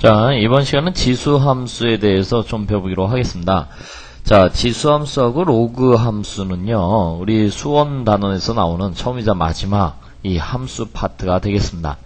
자, 이번 시간은 지수함수에 대해서 좀 배워보기로 하겠습니다. 자, 지수함수하고 로그 함수는요, 우리 수원 단원에서 나오는 처음이자 마지막 이 함수 파트가 되겠습니다.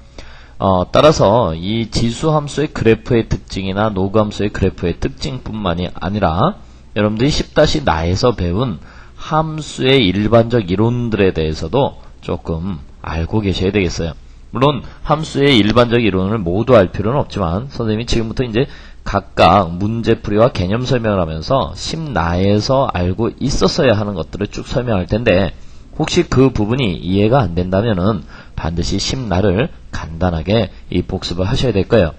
따라서 이 지수함수의 그래프의 특징이나 로그 함수의 그래프의 특징뿐만이 아니라 여러분들이 10-나에서 배운 함수의 일반적 이론들에 대해서도 조금 알고 계셔야 되겠어요. 물론 함수의 일반적 이론을 모두 알 필요는 없지만 선생님이 지금부터 이제 각각 문제풀이와 개념 설명을 하면서 10나에서 알고 있었어야 하는 것들을 쭉 설명할 텐데 혹시 그 부분이 이해가 안 된다면은 반드시 10나를 간단하게 이 복습을 하셔야 될 거예요.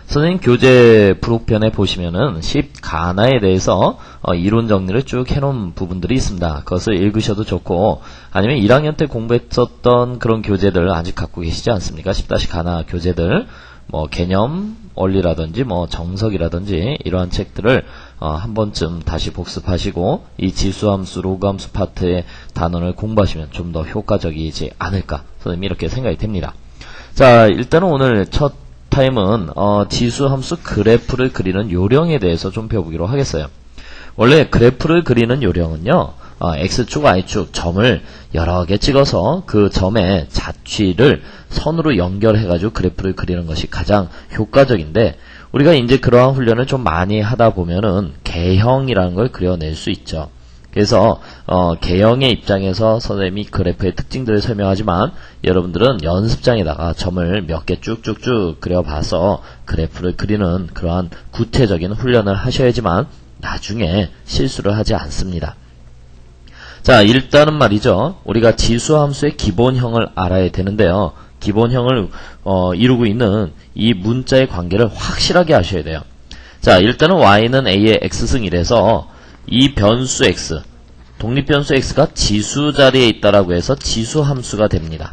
선생님 교재 부록편에 보시면은 10가나에 대해서 이론 정리를 쭉 해놓은 부분들이 있습니다. 그것을 읽으셔도 좋고 아니면 1학년 때 공부했었던 그런 교재들 아직 갖고 계시지 않습니까? 10-가나 교재들 뭐 개념, 원리라든지 뭐 정석이라든지 이러한 책들을 한 번쯤 다시 복습하시고 이 지수함수, 로그함수 파트의 단원을 공부하시면 좀 더 효과적이지 않을까 선생님이 이렇게 생각이 됩니다. 자, 일단은 오늘 첫 타임은 지수함수 그래프를 그리는 요령에 대해서 좀 배워보기로 하겠어요. 원래 그래프를 그리는 요령은요, X축, Y축 점을 여러 개 찍어서 그 점의 자취를 선으로 연결해가지고 그래프를 그리는 것이 가장 효과적인데 우리가 이제 그러한 훈련을 좀 많이 하다 보면은 개형이라는 걸 그려낼 수 있죠. 그래서 개형의 입장에서 선생님이 그래프의 특징들을 설명하지만 여러분들은 연습장에다가 점을 몇 개 쭉쭉쭉 그려봐서 그래프를 그리는 그러한 구체적인 훈련을 하셔야지만 나중에 실수를 하지 않습니다. 자, 일단은 말이죠. 우리가 지수함수의 기본형을 알아야 되는데요. 기본형을 이루고 있는 이 문자의 관계를 확실하게 아셔야 돼요. 자, 일단은 y는 a의 x승이라서 이 변수 x, 독립변수 x가 지수 자리에 있다라고 해서 지수함수가 됩니다.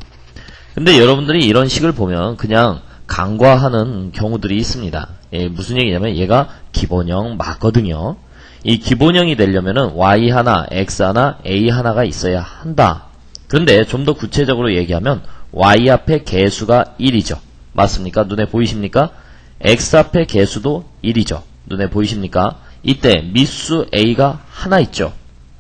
근데 여러분들이 이런 식을 보면 그냥 간과하는 경우들이 있습니다. 무슨 얘기냐면 얘가 기본형 맞거든요. 이 기본형이 되려면은 y 하나, x 하나, a 하나가 있어야 한다. 그런데 좀 더 구체적으로 얘기하면 y 앞에 개수가 1이죠. 맞습니까? 눈에 보이십니까? x 앞에 개수도 1이죠. 눈에 보이십니까? 이때 미수 a가 하나 있죠.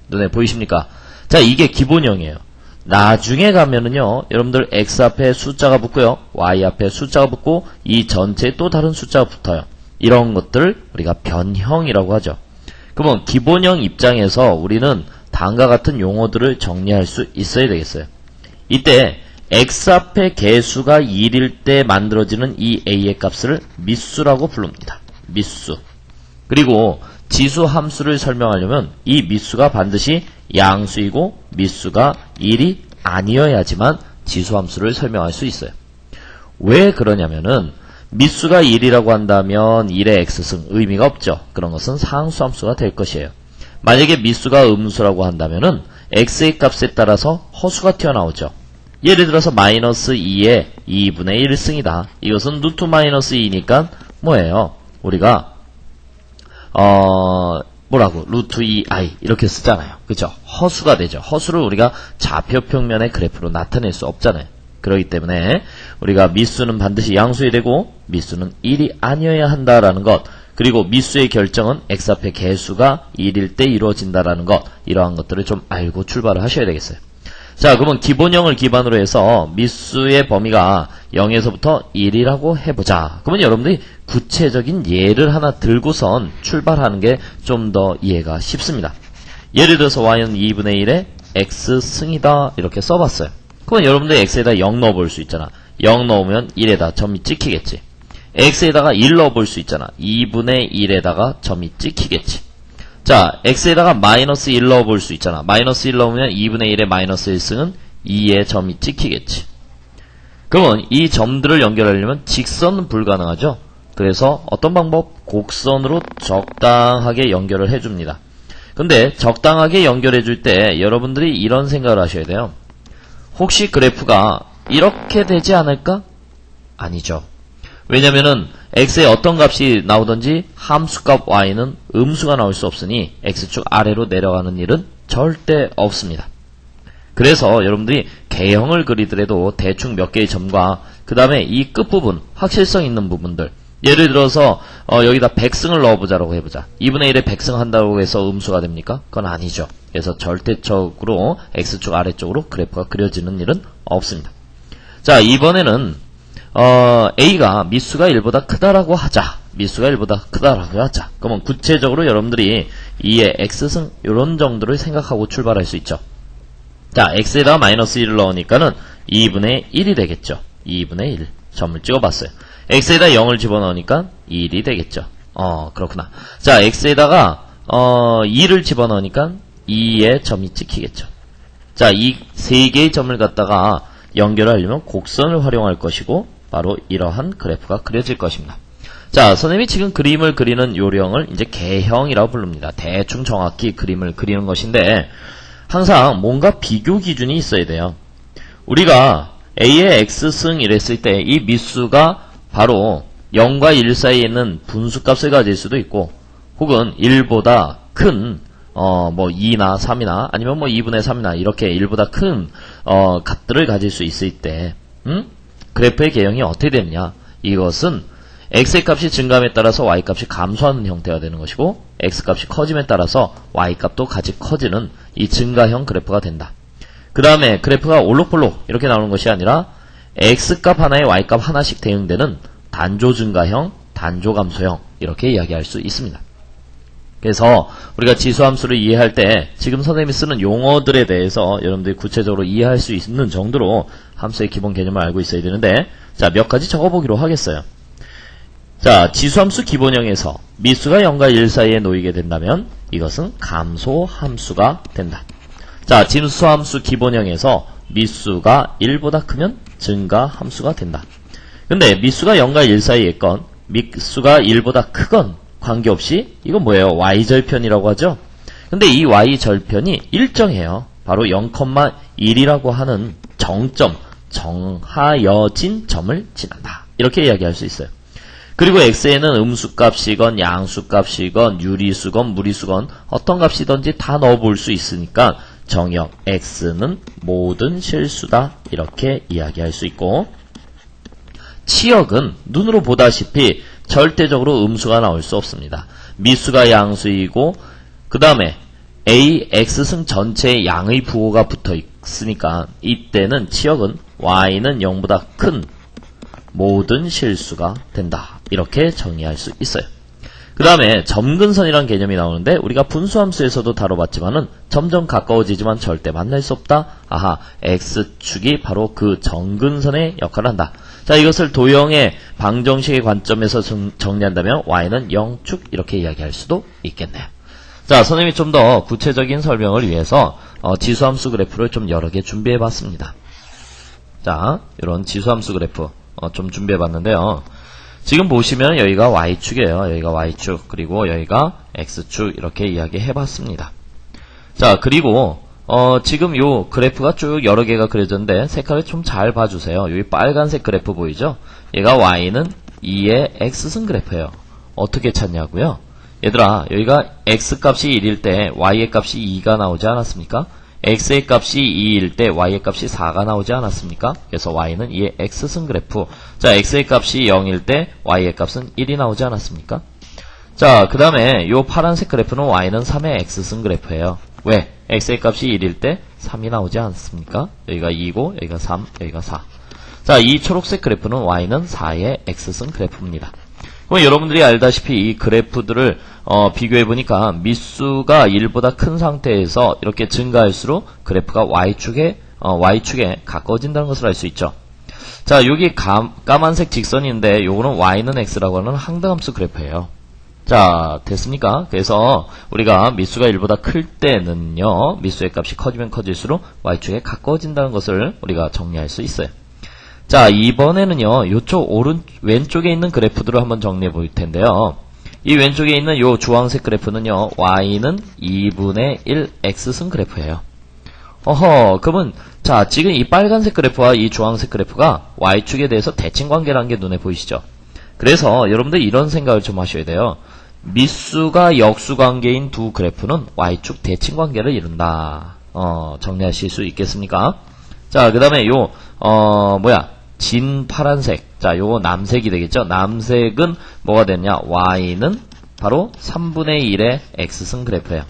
눈에 보이십니까? 자, 이게 기본형이에요. 나중에 가면은요, 여러분들 x 앞에 숫자가 붙고요, y 앞에 숫자가 붙고 이 전체에 또 다른 숫자가 붙어요. 이런 것들을 우리가 변형이라고 하죠. 그러면 기본형 입장에서 우리는 다음과 같은 용어들을 정리할 수 있어야 되겠어요. 이때 x 앞에 개수가 1일 때 만들어지는 이 a의 값을 미수라고 부릅니다. 미수. 그리고 지수 함수를 설명하려면 이 미수가 반드시 양수이고 미수가 1이 아니어야지만 지수 함수를 설명할 수 있어요. 왜 그러냐면은 미수가 1이라고 한다면 1의 x승 의미가 없죠. 그런 것은 상수 함수가 될 것이에요. 만약에 미수가 음수라고 한다면은 x의 값에 따라서 허수가 튀어나오죠. 예를 들어서 마이너스 2의 2분의 1승이다. 이것은 루트 마이너스 2니까 뭐예요? 우리가 뭐라고? 루트 2i 이렇게 쓰잖아요. 그죠? 허수가 되죠. 허수를 우리가 좌표평면의 그래프로 나타낼 수 없잖아요. 그렇기 때문에 우리가 미수는 반드시 양수이 되고 미수는 1이 아니어야 한다라는 것, 그리고 미수의 결정은 x 앞에 개수가 1일 때 이루어진다라는 것, 이러한 것들을 좀 알고 출발을 하셔야 되겠어요. 자, 그러면 기본형을 기반으로 해서 미수의 범위가 0에서부터 1이라고 해보자. 그러면 여러분들이 구체적인 예를 하나 들고선 출발하는 게 좀 더 이해가 쉽습니다. 예를 들어서 y는 2분의 1의 x승이다 이렇게 써봤어요. 그러면 여러분들이 x에다 0 넣어볼 수 있잖아. 0 넣으면 1에다 점이 찍히겠지. x에다가 1 넣어볼 수 있잖아. 2분의 1에다가 점이 찍히겠지. 자, x에다가 마이너스 1 넣어볼 수 있잖아. 마이너스 1 넣으면 2분의 1의 마이너스 1승은 2의 점이 찍히겠지. 그러면 이 점들을 연결하려면 직선은 불가능하죠. 그래서 어떤 방법? 곡선으로 적당하게 연결을 해줍니다. 근데 적당하게 연결해줄 때 여러분들이 이런 생각을 하셔야 돼요. 혹시 그래프가 이렇게 되지 않을까? 아니죠. 왜냐면은 x의 어떤 값이 나오든지 함수값 y는 음수가 나올 수 없으니 x축 아래로 내려가는 일은 절대 없습니다. 그래서 여러분들이 개형을 그리더라도 대충 몇 개의 점과 그 다음에 이 끝부분, 확실성 있는 부분들, 예를 들어서 여기다 100승을 넣어보자라고 해보자. 2분의 1에 100승 한다고 해서 음수가 됩니까? 그건 아니죠. 그래서 절대적으로 X축 아래쪽으로 그래프가 그려지는 일은 없습니다. 자, 이번에는 A가 미수가 1보다 크다라고 하자. 미수가 1보다 크다라고 하자. 그러면 구체적으로 여러분들이 2의 X승 이런 정도를 생각하고 출발할 수 있죠. 자, X에다가 마이너스 1을 넣으니까는 2분의 1이 되겠죠. 2분의 1 점을 찍어봤어요. X에다 0을 집어넣으니까 1이 되겠죠. 그렇구나. 자, X에다가 2를 집어넣으니까 2의 점이 찍히겠죠. 자, 이 세 개의 점을 갖다가 연결하려면 곡선을 활용할 것이고 바로 이러한 그래프가 그려질 것입니다. 자, 선생님이 지금 그림을 그리는 요령을 이제 개형이라고 부릅니다. 대충 정확히 그림을 그리는 것인데 항상 뭔가 비교 기준이 있어야 돼요. 우리가 A의 X승 이랬을 때 이 미수가 바로 0과 1 사이에 있는 분수값을 가질 수도 있고 혹은 1보다 큰 뭐 2나 3이나 아니면 뭐 2분의 3이나 이렇게 1보다 큰 값들을 가질 수 있을 때 그래프의 개형이 어떻게 되느냐, 이것은 x의 값이 증가함에 따라서 y 값이 감소하는 형태가 되는 것이고 x 값이 커짐에 따라서 y 값도 같이 커지는 이 증가형 그래프가 된다. 그 다음에 그래프가 올록볼록 이렇게 나오는 것이 아니라 x 값 하나에 y 값 하나씩 대응되는 단조 증가형, 단조 감소형 이렇게 이야기할 수 있습니다. 그래서 우리가 지수함수를 이해할 때 지금 선생님이 쓰는 용어들에 대해서 여러분들이 구체적으로 이해할 수 있는 정도로 함수의 기본 개념을 알고 있어야 되는데, 자, 몇 가지 적어보기로 하겠어요. 자, 지수함수 기본형에서 미수가 0과 1 사이에 놓이게 된다면 이것은 감소함수가 된다. 자, 지수함수 기본형에서 미수가 1보다 크면 증가함수가 된다. 근데 미수가 0과 1 사이에 있건 미수가 1보다 크건 관계없이 이건 뭐예요? y절편이라고 하죠? 근데 이 y절편이 일정해요. 바로 0,1이라고 하는 정점, 정하여진 점을 지난다. 이렇게 이야기할 수 있어요. 그리고 x에는 음수값이건 양수값이건 유리수건 무리수건 어떤 값이든지 다 넣어볼 수 있으니까 정역 x는 모든 실수다. 이렇게 이야기할 수 있고, 치역은 눈으로 보다시피 절대적으로 음수가 나올 수 없습니다. 미수가 양수이고 그 다음에 a, x승 전체에 양의 부호가 붙어 있으니까 이때는 치역은 y는 0보다 큰 모든 실수가 된다. 이렇게 정의할 수 있어요. 그 다음에 점근선이라는 개념이 나오는데 우리가 분수함수에서도 다뤄봤지만은 점점 가까워지지만 절대 만날 수 없다. 아하, x축이 바로 그 점근선의 역할을 한다. 자, 이것을 도형의 방정식의 관점에서 정리한다면 y는 0축 이렇게 이야기할 수도 있겠네요. 자, 선생님이 좀 더 구체적인 설명을 위해서 지수함수 그래프를 좀 여러 개 준비해봤습니다. 자, 이런 지수함수 그래프 좀 준비해봤는데요. 지금 보시면 여기가 y축이에요. 여기가 y축, 그리고 여기가 x축 이렇게 이야기해봤습니다. 자, 그리고 지금 요 그래프가 쭉 여러 개가 그려졌는데 색깔을 좀 잘 봐주세요. 여기 빨간색 그래프 보이죠? 얘가 y는 2의 x승 그래프예요. 어떻게 찾냐고요? 얘들아, 여기가 x값이 1일 때 y의 값이 2가 나오지 않았습니까? x의 값이 2일 때 y의 값이 4가 나오지 않았습니까? 그래서 y는 2의 x승 그래프. 자, x의 값이 0일 때 y의 값은 1이 나오지 않았습니까? 자, 그 다음에 요 파란색 그래프는 y는 3의 x승 그래프예요. 왜? x의 값이 1일 때 3이 나오지 않습니까? 여기가 2고 여기가 3, 여기가 4. 자, 이 초록색 그래프는 y는 4의 x승 그래프입니다. 그럼 여러분들이 알다시피 이 그래프들을 비교해보니까 미수가 1보다 큰 상태에서 이렇게 증가할수록 그래프가 y축에 가까워진다는 것을 알 수 있죠. 자, 여기 까만색 직선인데 요거는 y는 x라고 하는 항등함수 그래프예요. 자, 됐습니까? 그래서 우리가 미수가 1보다 클 때는요, 미수의 값이 커지면 커질수록 y축에 가까워진다는 것을 우리가 정리할 수 있어요. 자, 이번에는요, 요쪽 왼쪽에 있는 그래프들을 한번 정리해 볼 텐데요. 이 왼쪽에 있는 요 주황색 그래프는요, y는 2분의 1 x승 그래프예요. 그러면, 자, 지금 이 빨간색 그래프와 이 주황색 그래프가 y축에 대해서 대칭 관계라는 게 눈에 보이시죠? 그래서 여러분들 이런 생각을 좀 하셔야 돼요. 미수가 역수 관계인 두 그래프는 y축 대칭 관계를 이룬다. 정리하실 수 있겠습니까? 자, 그 다음에 진 파란색. 자, 요거 남색이 되겠죠? 남색은 뭐가 되냐? y는 바로 3분의 1의 x승 그래프예요.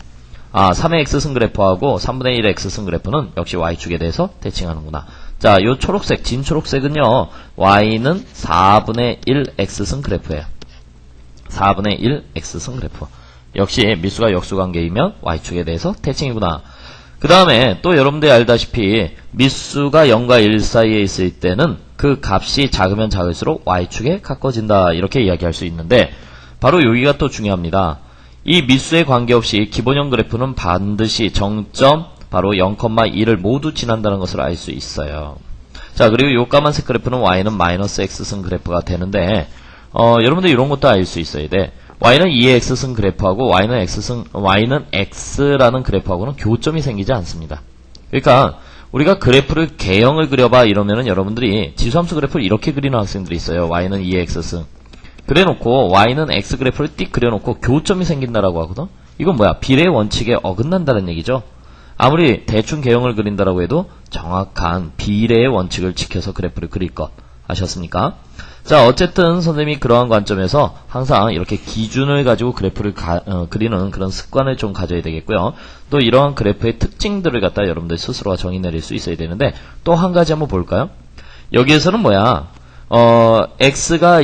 3의 x승 그래프하고 3분의 1의 x승 그래프는 역시 y축에 대해서 대칭하는구나. 자, 요 초록색, 진 초록색은요, y는 4분의 1 x승 그래프예요. 4분의 1 x승 그래프. 역시 미수가 역수관계이면 y축에 대해서 대칭이구나. 그 다음에 또 여러분들이 알다시피 미수가 0과 1 사이에 있을 때는 그 값이 작으면 작을수록 y축에 가까워진다, 이렇게 이야기할 수 있는데, 바로 여기가 또 중요합니다. 이 미수에 관계없이 기본형 그래프는 반드시 정점 바로 0,2를 모두 지난다는 것을 알 수 있어요. 자, 그리고 요 까만색 그래프는 y는 마이너스 x승 그래프가 되는데, 여러분들 이런 것도 알 수 있어야 돼. y는 2의 x승 그래프하고 y는 x라는 그래프하고는 교점이 생기지 않습니다. 그러니까 우리가 그래프를 개형을 그려봐 이러면은 여러분들이 지수함수 그래프를 이렇게 그리는 학생들이 있어요. y는 2의 x승. 그래놓고 y는 x 그래프를 띡 그려놓고 교점이 생긴다라고 하거든. 이건 뭐야? 비례 원칙에 어긋난다는 얘기죠. 아무리 대충 개형을 그린다라고 해도 정확한 비례의 원칙을 지켜서 그래프를 그릴 것 아셨습니까? 자, 어쨌든 선생님이 그러한 관점에서 항상 이렇게 기준을 가지고 그래프를 그리는 그런 습관을 좀 가져야 되겠고요. 또 이러한 그래프의 특징들을 갖다 여러분들 스스로가 정의 내릴 수 있어야 되는데, 또 한 가지 한번 볼까요? 여기에서는 뭐야? x가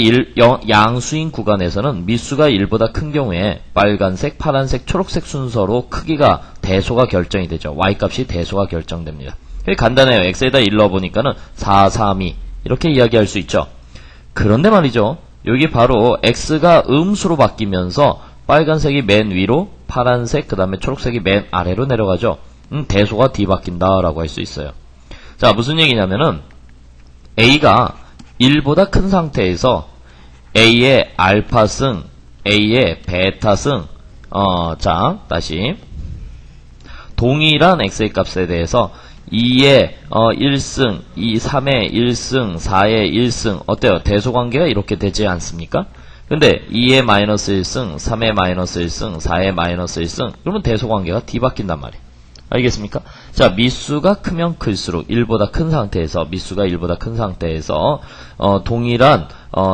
양수인 구간에서는 미수가 1보다 큰 경우에 빨간색, 파란색, 초록색 순서로 크기가 대소가 결정이 되죠. y값이 대소가 결정됩니다. 간단해요. x에다 1 넣어보니까는 4, 3, 2 이렇게 이야기할 수 있죠. 그런데 말이죠. 여기 바로 x가 음수로 바뀌면서 빨간색이 맨 위로, 파란색, 그 다음에 초록색이 맨 아래로 내려가죠. 대소가 뒤바뀐다라고 할 수 있어요. 자, 무슨 얘기냐면은 a가 1보다 큰 상태에서 a의 알파승, a의 베타승, 자, 다시 동일한 x의 값에 대해서 2의 1승, 3의 1승, 4의 1승 어때요? 대소관계가 이렇게 되지 않습니까? 근데 2의 마이너스 1승, 3의 마이너스 1승, 4의 마이너스 1승 그러면 대소관계가 뒤바뀐단 말이에요. 알겠습니까? 자, 미수가 크면 클수록 1보다 큰 상태에서 미수가 1보다 큰 상태에서 동일한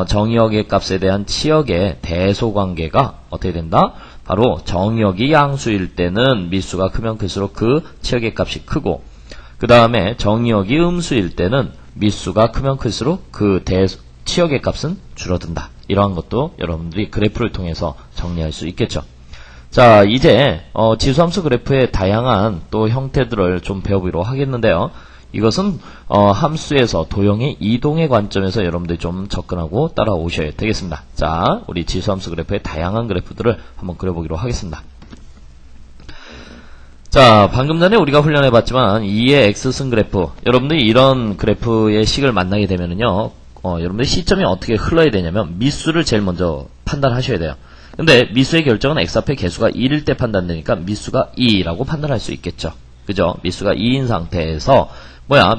정의역의 값에 대한 치역의 대소관계가 어떻게 된다? 바로 정의역이 양수일 때는 미수가 크면 클수록 그 치역의 값이 크고, 그 다음에 정의역이 음수일 때는 미수가 크면 클수록 그 치역의 값은 줄어든다. 이러한 것도 여러분들이 그래프를 통해서 정리할 수 있겠죠. 자, 이제 지수함수 그래프의 다양한 또 형태들을 좀 배워보기로 하겠는데요. 이것은 함수에서 도형의 이동의 관점에서 여러분들이 좀 접근하고 따라오셔야 되겠습니다. 자, 우리 지수함수 그래프의 다양한 그래프들을 한번 그려보기로 하겠습니다. 자, 방금 전에 우리가 훈련해봤지만 2의 x승 그래프, 여러분들이 이런 그래프의 식을 만나게 되면은요, 여러분들이 시점이 어떻게 흘러야 되냐면 미수를 제일 먼저 판단하셔야 돼요. 근데 미수의 결정은 x 앞에 개수가 1일 때 판단되니까 미수가 2라고 판단할 수 있겠죠. 그죠? 미수가 2인 상태에서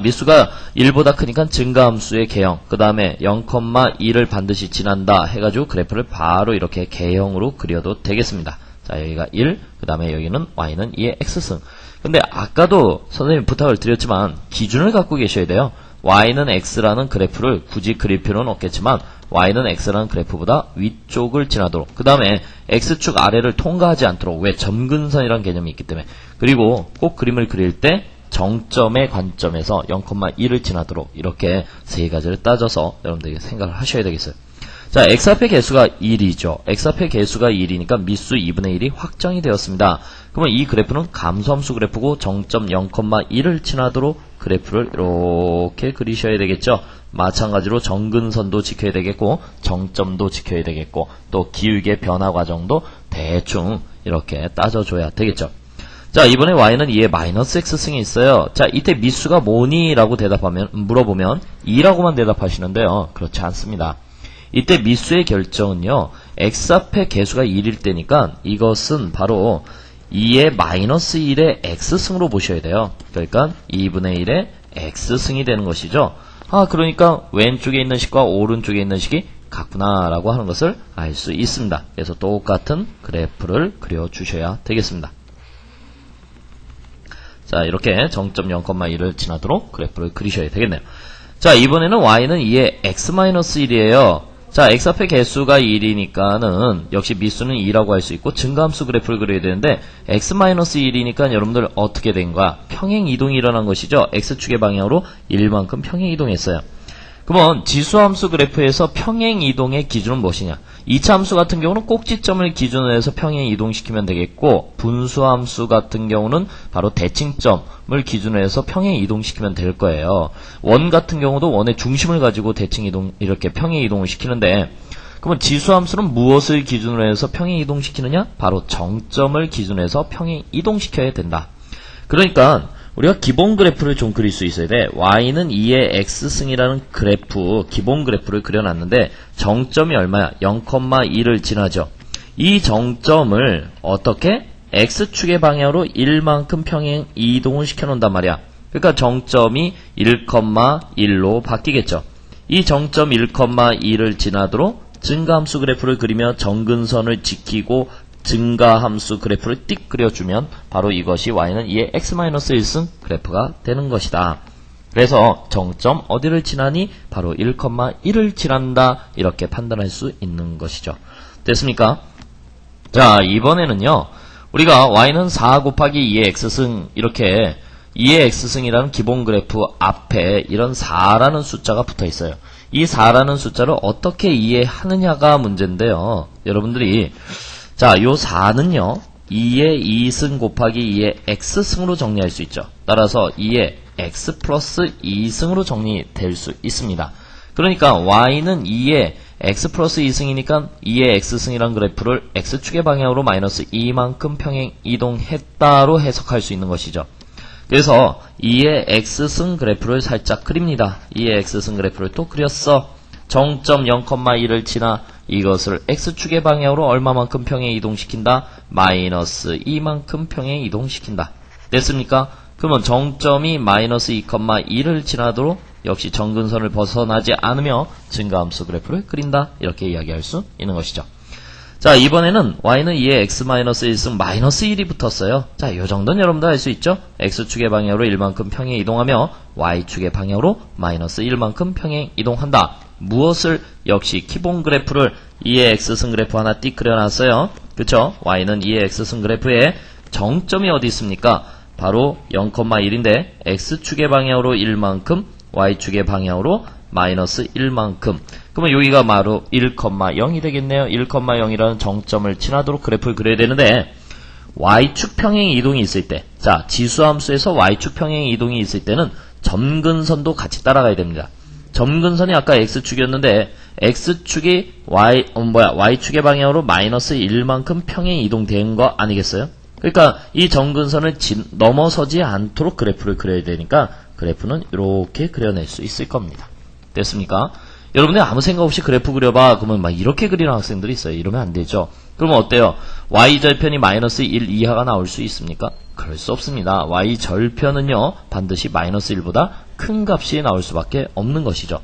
미수가 1보다 크니까 증가함수의 개형, 그 다음에 0,2를 반드시 지난다 해가지고 그래프를 바로 이렇게 개형으로 그려도 되겠습니다. 자, 여기가 1, 그 다음에 여기는 y는 2의 x승. 근데 아까도 선생님이 부탁을 드렸지만 기준을 갖고 계셔야 돼요. y는 x라는 그래프를 굳이 그릴 필요는 없겠지만 y는 x라는 그래프보다 위쪽을 지나도록, 그 다음에 x축 아래를 통과하지 않도록, 왜? 점근선이라는 개념이 있기 때문에. 그리고 꼭 그림을 그릴 때 정점의 관점에서 0,2를 지나도록 이렇게 세 가지를 따져서 여러분들이 생각을 하셔야 되겠어요. 자, x 앞의 개수가 1이죠. x 앞의 개수가 1이니까 미수 2분의 1이 확정이 되었습니다. 그러면 이 그래프는 감소함수 그래프고 정점 0,1을 지나도록 그래프를 이렇게 그리셔야 되겠죠. 마찬가지로 정근선도 지켜야 되겠고 정점도 지켜야 되겠고 또 기울기의 변화 과정도 대충 이렇게 따져줘야 되겠죠. 자, 이번에 y는 2의 마이너스 x승이 있어요. 자, 이때 미수가 뭐니? 라고 물어보면 2라고만 대답하시는데요. 그렇지 않습니다. 이때 미수의 결정은요, x 앞에 개수가 1일 때니까 이것은 바로 2의 마이너스 1의 x승으로 보셔야 돼요. 그러니까 2분의 1의 x승이 되는 것이죠. 그러니까 왼쪽에 있는 식과 오른쪽에 있는 식이 같구나 라고 하는 것을 알 수 있습니다. 그래서 똑같은 그래프를 그려주셔야 되겠습니다. 자, 이렇게 정점 0,1을 지나도록 그래프를 그리셔야 되겠네요. 자, 이번에는 y는 2의 x-1이에요. 자, x 앞에 개수가 1이니까는 역시 미수는 2라고 할 수 있고 증가함수 그래프를 그려야 되는데 x-1이니까 여러분들 어떻게 된 거야? 평행 이동이 일어난 것이죠. x축의 방향으로 1만큼 평행 이동했어요. 그러면 지수함수 그래프에서 평행 이동의 기준은 무엇이냐? 2차 함수 같은 경우는 꼭지점을 기준으로 해서 평행 이동시키면 되겠고, 분수함수 같은 경우는 바로 대칭점을 기준으로 해서 평행 이동시키면 될 거예요. 원 같은 경우도 원의 중심을 가지고 대칭 이동, 이렇게 평행 이동을 시키는데, 그러면 지수함수는 무엇을 기준으로 해서 평행 이동시키느냐? 바로 정점을 기준으로 해서 평행 이동시켜야 된다. 그러니까 우리가 기본 그래프를 좀 그릴 수 있어야 돼. y는 2의 x승이라는 그래프, 기본 그래프를 그려놨는데 정점이 얼마야? 0,2를 지나죠. 이 정점을 어떻게? x축의 방향으로 1만큼 평행 이동을 시켜놓는단 말이야. 그러니까 정점이 1,1로 바뀌겠죠. 이 정점 1,2를 지나도록 증가함수 그래프를 그리며 정근선을 지키고 증가함수 그래프를 띡 그려주면 바로 이것이 y는 2의 x-1승 그래프가 되는 것이다. 그래서 정점 어디를 지나니? 바로 1,1을 지난다. 이렇게 판단할 수 있는 것이죠. 됐습니까? 자, 이번에는요. 우리가 y는 4 곱하기 2의 x승 이렇게 2의 x승이라는 기본 그래프 앞에 이런 4라는 숫자가 붙어 있어요. 이 4라는 숫자를 어떻게 이해하느냐가 문제인데요. 여러분들이 자, 요 4는요, 2의 2승 곱하기 2의 x승으로 정리할 수 있죠. 따라서 2의 x 플러스 2승으로 정리될 수 있습니다. 그러니까 y는 2의 x 플러스 2승이니까 2의 x승이란 그래프를 x축의 방향으로 마이너스 2만큼 평행 이동했다로 해석할 수 있는 것이죠. 그래서 2의 x승 그래프를 살짝 그립니다. 2의 x승 그래프를 또 그렸어. 정점 0,1을 지나 이것을 x축의 방향으로 얼마만큼 평행 이동시킨다? 마이너스 2만큼 평행 이동시킨다. 됐습니까? 그러면 정점이 마이너스 2,2를 지나도록 역시 정근선을 벗어나지 않으며 증가함수 그래프를 그린다. 이렇게 이야기할 수 있는 것이죠. 자, 이번에는 y는 2의 x-1승 마이너스 1이 붙었어요. 자, 요 정도는 여러분도 알 수 있죠? x축의 방향으로 1만큼 평행 이동하며 y축의 방향으로 마이너스 1만큼 평행 이동한다. 무엇을? 역시 기본 그래프를 2의 x승 그래프 하나 띡 그려놨어요. 그쵸? y는 2의 x승 그래프에 정점이 어디 있습니까? 바로 0,1인데 x축의 방향으로 1만큼 y축의 방향으로 마이너스 1만큼. 그러면 여기가 바로 1,0이 되겠네요. 1,0이라는 정점을 지나도록 그래프를 그려야 되는데 y축 평행 이동이 있을 때, 자, 지수함수에서 y축 평행 이동이 있을 때는 점근선도 같이 따라가야 됩니다. 점근선이 아까 x축이었는데 x축이 y축의 방향으로 마이너스 1만큼 평행 이동된 거 아니겠어요? 그러니까 이 점근선을 넘어서지 않도록 그래프를 그려야 되니까 그래프는 이렇게 그려낼 수 있을 겁니다. 됐습니까? 여러분들 아무 생각 없이 그래프 그려봐. 그러면 막 이렇게 그리는 학생들이 있어요. 이러면 안 되죠. 그러면 어때요? y절편이 마이너스 1 이하가 나올 수 있습니까? 그럴 수 없습니다. y절편은요 반드시 마이너스 1보다 큰 값이 나올 수밖에 없는 것이죠.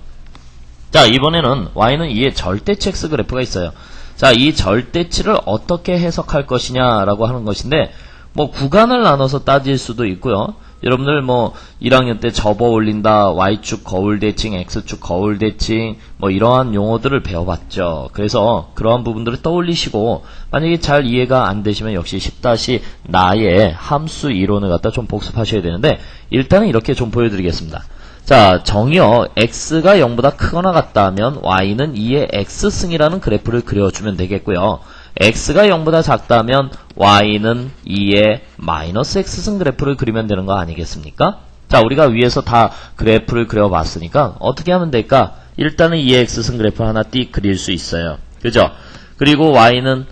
자, 이번에는 y는 2의 절대치 x 그래프가 있어요. 자, 이 절대치를 어떻게 해석할 것이냐라고 하는 것인데 뭐 구간을 나눠서 따질 수도 있고요. 여러분들 뭐 1학년 때 접어 올린다, y축 거울 대칭, x축 거울 대칭 뭐 이러한 용어들을 배워봤죠. 그래서 그러한 부분들을 떠올리시고 만약에 잘 이해가 안 되시면 역시 10-나의 함수 이론을 갖다 좀 복습하셔야 되는데 일단은 이렇게 좀 보여드리겠습니다. 자, 정의어 x가 0보다 크거나 같다면 y는 2의 x승이라는 그래프를 그려주면 되겠고요. x가 0보다 작다면 y는 2의 마이너스 x승 그래프를 그리면 되는 거 아니겠습니까? 자, 우리가 위에서 다 그래프를 그려봤으니까 어떻게 하면 될까? 일단은 2의 x승 그래프 하나 띡 그릴 수 있어요. 그죠? 그리고 y는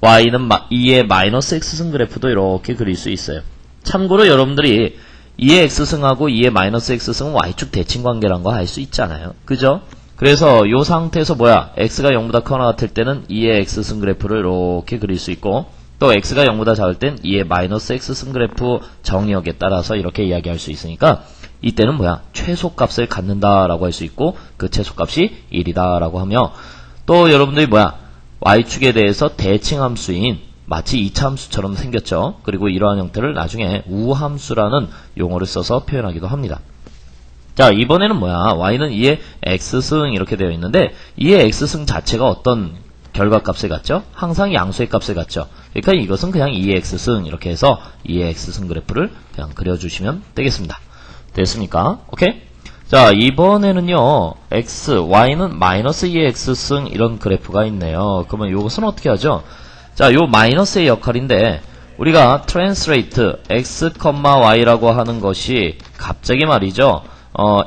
2의 마이너스 x승 그래프도 이렇게 그릴 수 있어요. 참고로 여러분들이 2의 x승하고 2의 마이너스 x승은 y축 대칭 관계란 거 알 수 있잖아요. 그죠? 그래서 이 상태에서 뭐야? x가 0보다 크거나 같을 때는 2의 x승 그래프를 이렇게 그릴 수 있고 또 x가 0보다 작을 땐 2의 마이너스 x승 그래프 정의역에 따라서 이렇게 이야기할 수 있으니까 이때는 뭐야? 최소값을 갖는다라고 할 수 있고 그 최소값이 1이다라고 하며 또 여러분들이 뭐야? y축에 대해서 대칭함수인 마치 2차 함수처럼 생겼죠. 그리고 이러한 형태를 나중에 우함수라는 용어를 써서 표현하기도 합니다. 자, 이번에는 뭐야? y는 2의 x승 이렇게 되어 있는데 2의 x승 자체가 어떤 결과값을 갖죠? 항상 양수의 값을 갖죠. 그러니까 이것은 그냥 2의 x승 이렇게 해서 2의 x승 그래프를 그냥 그려주시면 되겠습니다. 됐습니까? 오케이? 자, 이번에는요, y는 마이너스 2의 x승 이런 그래프가 있네요. 그러면 이것은 어떻게 하죠? 자, 요 마이너스의 역할인데 우리가 translate x, y라고 하는 것이 갑자기 말이죠.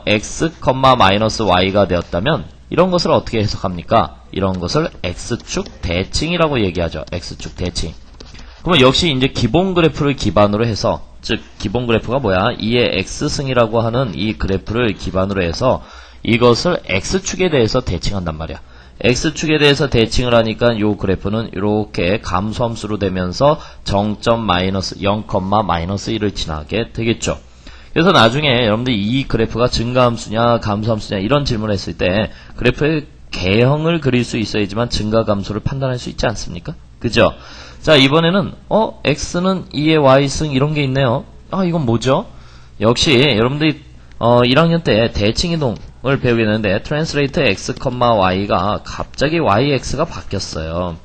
x, 마이너스 y가 되었다면 이런 것을 어떻게 해석합니까? 이런 것을 x축 대칭이라고 얘기하죠. x축 대칭. 그러면 역시 이제 기본 그래프를 기반으로 해서, 즉 기본 그래프가 뭐야? 2의 x승이라고 하는 이 그래프를 기반으로 해서 이것을 x축에 대해서 대칭한단 말이야. x축에 대해서 대칭을 하니까 요 그래프는 이렇게 감소함수로 되면서 정점 마이너스 0, 마이너스 1을 지나게 되겠죠. 그래서 나중에 여러분들이 이 그래프가 증가함수냐 감소함수냐 이런 질문을 했을 때 그래프의 개형을 그릴 수 있어야지만 증가 감소를 판단할 수 있지 않습니까? 그죠? 자, 이번에는 x는 2의 y승 이런 게 있네요. 아, 이건 뭐죠? 역시 여러분들이 1학년 때 대칭이동을 배우게 되는데 translate x, y가 갑자기 yx가 바뀌었어요.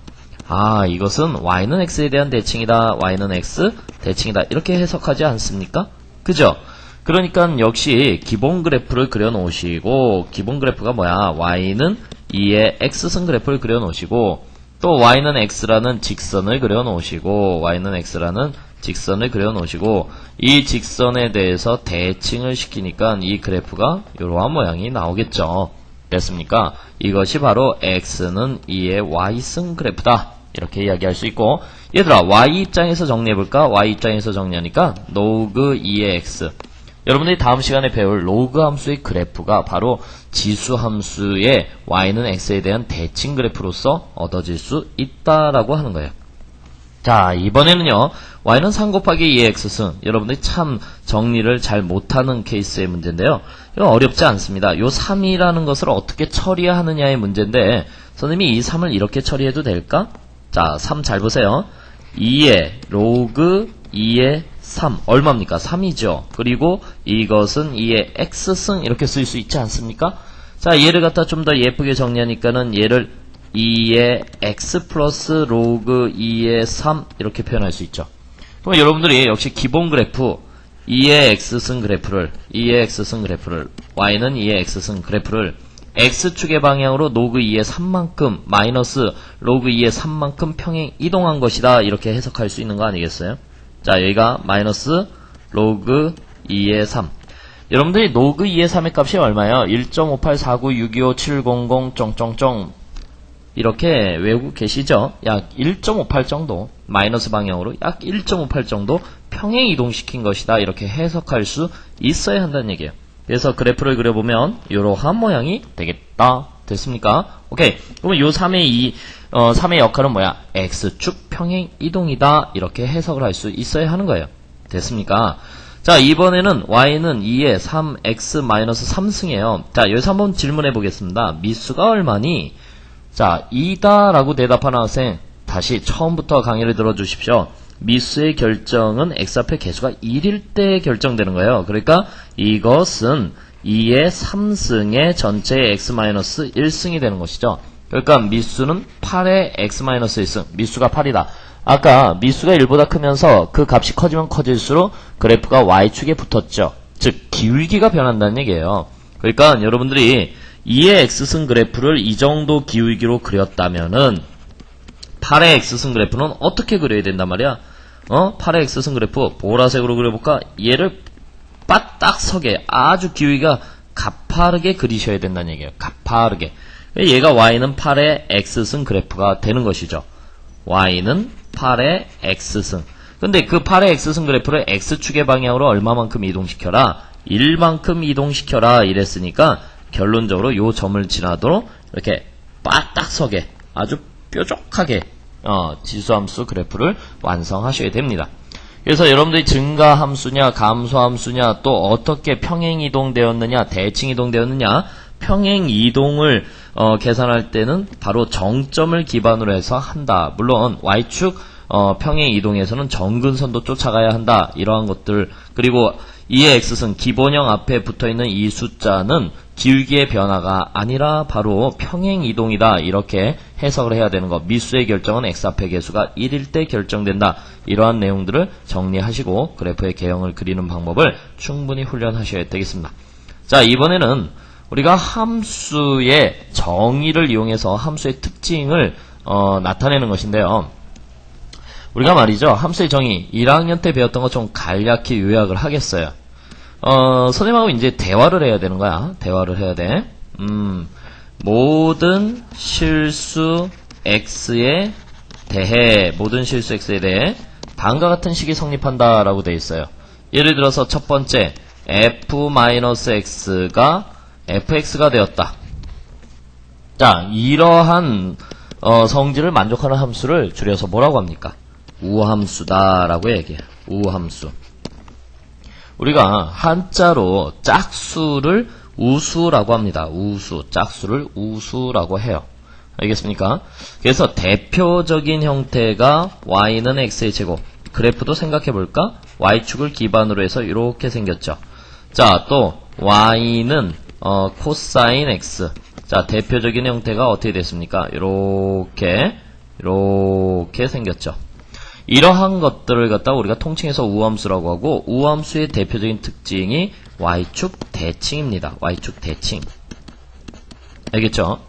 아, 이것은 y는 x에 대한 대칭이다. y는 x 대칭이다. 이렇게 해석하지 않습니까? 그죠? 그러니까 역시 기본 그래프를 그려놓으시고, 기본 그래프가 뭐야? y는 2의 x승 그래프를 그려놓으시고, 또 y는 x라는 직선을 그려놓으시고, y는 x라는 직선을 그려놓으시고, 이 직선에 대해서 대칭을 시키니까 이 그래프가 이러한 모양이 나오겠죠. 됐습니까? 이것이 바로 x는 2의 y승 그래프다. 이렇게 이야기할 수 있고, 얘들아, y 입장에서 정리해볼까? y 입장에서 정리하니까 log 2의 x. 여러분들이 다음 시간에 배울 로그 함수의 그래프가 바로 지수 함수의 y는 x에 대한 대칭 그래프로서 얻어질 수 있다라고 하는 거예요. 자, 이번에는요, y는 3 곱하기 2의 x승. 여러분들이 참 정리를 잘 못하는 케이스의 문제인데요. 이건 어렵지 않습니다. 요 3이라는 것을 어떻게 처리하느냐의 문제인데, 선생님이 이 3을 이렇게 처리해도 될까? 자, 3 잘 보세요. 2의 로그 2의 3 얼마입니까? 3이죠. 그리고 이것은 2의 x승 이렇게 쓸 수 있지 않습니까? 자, 얘를 갖다 좀 더 예쁘게 정리하니까는 얘를 2의 x 플러스 로그 2의 3 이렇게 표현할 수 있죠. 그럼 여러분들이 역시 기본 그래프 2의 x승 그래프를 y는 2의 x승 그래프를 x축의 방향으로 로그 2의 3만큼 마이너스 로그 2의 3만큼 평행 이동한 것이다. 이렇게 해석할 수 있는 거 아니겠어요? 자, 여기가 마이너스 로그 2의 3. 여러분들이 로그 2의 3의 값이 얼마예요? 1.584962570 이렇게 외우고 계시죠? 약 1.58 정도 마이너스 방향으로 약 1.58 정도 평행 이동시킨 것이다. 이렇게 해석할 수 있어야 한다는 얘기예요. 그래서 그래프를 그려보면 이러한 모양이 되겠다. 됐습니까? 오케이. 그러면 요 3의 3의 역할은 뭐야? x축 평행 이동이다. 이렇게 해석을 할 수 있어야 하는 거예요. 됐습니까? 자, 이번에는 y는 2의 3x-3승이에요. 자, 여기서 한번 질문해 보겠습니다. 미수가 얼마니? 자, 2다 라고 대답하는 학생 다시 처음부터 강의를 들어주십시오. 미수의 결정은 x 앞에 개수가 1일 때 결정되는 거예요. 그러니까 이것은 2의 3승의 전체의 x-1승이 되는 것이죠. 그러니까 미수는 8의 x-1승. 미수가 8이다. 아까 미수가 1보다 크면서 그 값이 커지면 커질수록 그래프가 y축에 붙었죠. 즉 기울기가 변한다는 얘기예요. 그러니까 여러분들이 2의 x승 그래프를 이 정도 기울기로 그렸다면은 8의 x승 그래프는 어떻게 그려야 된단 말이야? 8의 x승 그래프 보라색으로 그려볼까? 얘를 빠딱 서게 아주 기울기가 가파르게 그리셔야 된다는 얘기예요. 가파르게. 얘가 y는 8의 x승 그래프가 되는 것이죠. y는 8의 x승. 근데 그 8의 x승 그래프를 x축의 방향으로 얼마만큼 이동시켜라? 1만큼 이동시켜라 이랬으니까 결론적으로 요 점을 지나도록 이렇게 빠딱 서게 아주 뾰족하게 지수함수 그래프를 완성하셔야 됩니다. 그래서 여러분들이 증가함수냐 감소함수냐 또 어떻게 평행이동되었느냐 대칭이동되었느냐 평행이동을 계산할 때는 바로 정점을 기반으로 해서 한다. 물론 y축 평행 이동에서는 정근선도 쫓아가야 한다. 이러한 것들. 그리고 이의 x승 기본형 앞에 붙어있는 이 숫자는 기울기의 변화가 아니라 바로 평행 이동이다. 이렇게 해석을 해야 되는 거. 미수의 결정은 x 앞의 개수가 1일 때 결정된다. 이러한 내용들을 정리하시고 그래프의 개형을 그리는 방법을 충분히 훈련하셔야 되겠습니다. 자, 이번에는 우리가 함수의 정의를 이용해서 함수의 특징을 나타내는 것인데요. 우리가 말이죠, 함수의 정의 1학년 때 배웠던 거 좀 간략히 요약을 하겠어요. 선생님하고 이제 대화를 해야 되는 거야. 대화를 해야 돼. 모든 실수 x에 대해 다음과 같은 식이 성립한다 라고 되어 있어요. 예를 들어서 첫 번째 f-x가 fx가 되었다. 자, 이러한 성질을 만족하는 함수를 줄여서 뭐라고 합니까? 우함수다 라고 얘기해요. 우함수. 우리가 한자로 짝수를 우수라고 합니다. 우수, 짝수를 우수라고 해요. 알겠습니까? 그래서 대표적인 형태가 y는 x의 제곱. 그래프도 생각해 볼까? y축을 기반으로 해서 이렇게 생겼죠. 자, 또 y는 코사인 x. 자, 대표적인 형태가 어떻게 됐습니까? 이렇게 생겼죠. 이러한 것들을 갖다가 우리가 통칭해서 우함수라고 하고, 우함수의 대표적인 특징이 y축 대칭입니다. y축 대칭. 알겠죠?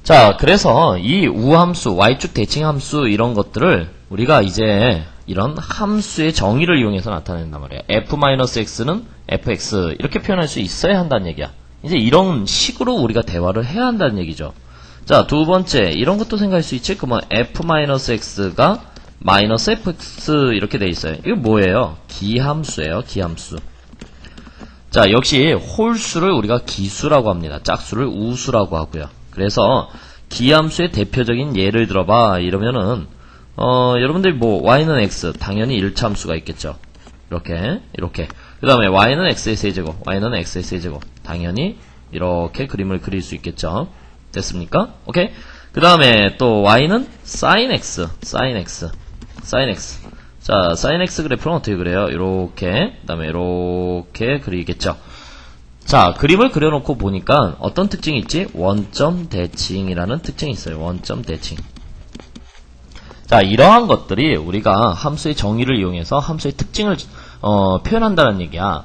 자, 그래서 이 우함수, y축 대칭 함수 이런 것들을 우리가 이제 이런 함수의 정의를 이용해서 나타낸단 말이야. f-x는 fx 이렇게 표현할 수 있어야 한다는 얘기야. 이제 이런 식으로 우리가 대화를 해야 한다는 얘기죠. 자, 두 번째 이런 것도 생각할 수 있지. 그러면 f-x가 마이너스 fx 이렇게 돼 있어요. 이거 뭐예요? 기함수예요. 기함수. 자, 역시 홀수를 우리가 기수라고 합니다. 짝수를 우수라고 하고요. 그래서 기함수의 대표적인 예를 들어봐 이러면은 여러분들이 뭐 y는 x 당연히 1차함수가 있겠죠. 이렇게 그 다음에 y는 x의 세제곱 y는 x의 세제곱 당연히 이렇게 그림을 그릴 수 있겠죠. 됐습니까? 오케이. 그 다음에 또 y는 sin x 자, sin x 그래프는 어떻게 그래요? 이렇게 그 다음에 이렇게 그리겠죠. 자, 그림을 그려놓고 보니까 어떤 특징이 있지? 원점 대칭이라는 특징이 있어요. 원점 대칭. 자, 이러한 것들이 우리가 함수의 정의를 이용해서 함수의 특징을 표현한다는 얘기야.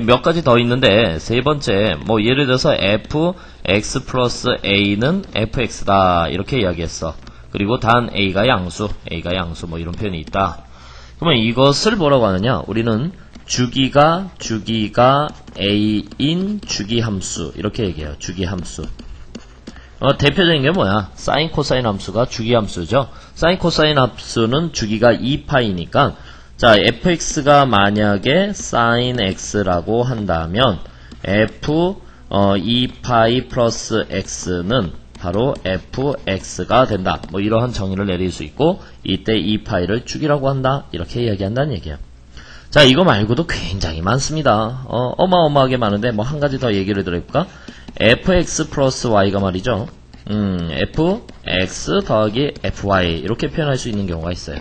몇 가지 더 있는데 세 번째 뭐 예를 들어서 fx 플러스 a는 fx다 이렇게 이야기했어. 그리고 단 a가 양수 뭐 이런 표현이 있다. 그러면 이것을 뭐라고 하느냐? 우리는 주기가 a인 주기함수 이렇게 얘기해요. 주기함수. 대표적인 게 뭐야? 사인 코사인 함수가 주기함수죠. 사인 코사인 함수는 주기가 2파이니까 자, fx가 만약에 sin x라고 한다면 f 2파이 플러스 x는 바로 fx가 된다. 뭐 이러한 정의를 내릴 수 있고 이때 2파이를 주기라고 한다. 이렇게 이야기한다는 얘기예요. 자, 이거 말고도 굉장히 많습니다. 어마어마하게 많은데 뭐 한 가지 더 얘기를 드려볼까? fx 플러스 y가 말이죠. fx 더하기 fy 이렇게 표현할 수 있는 경우가 있어요.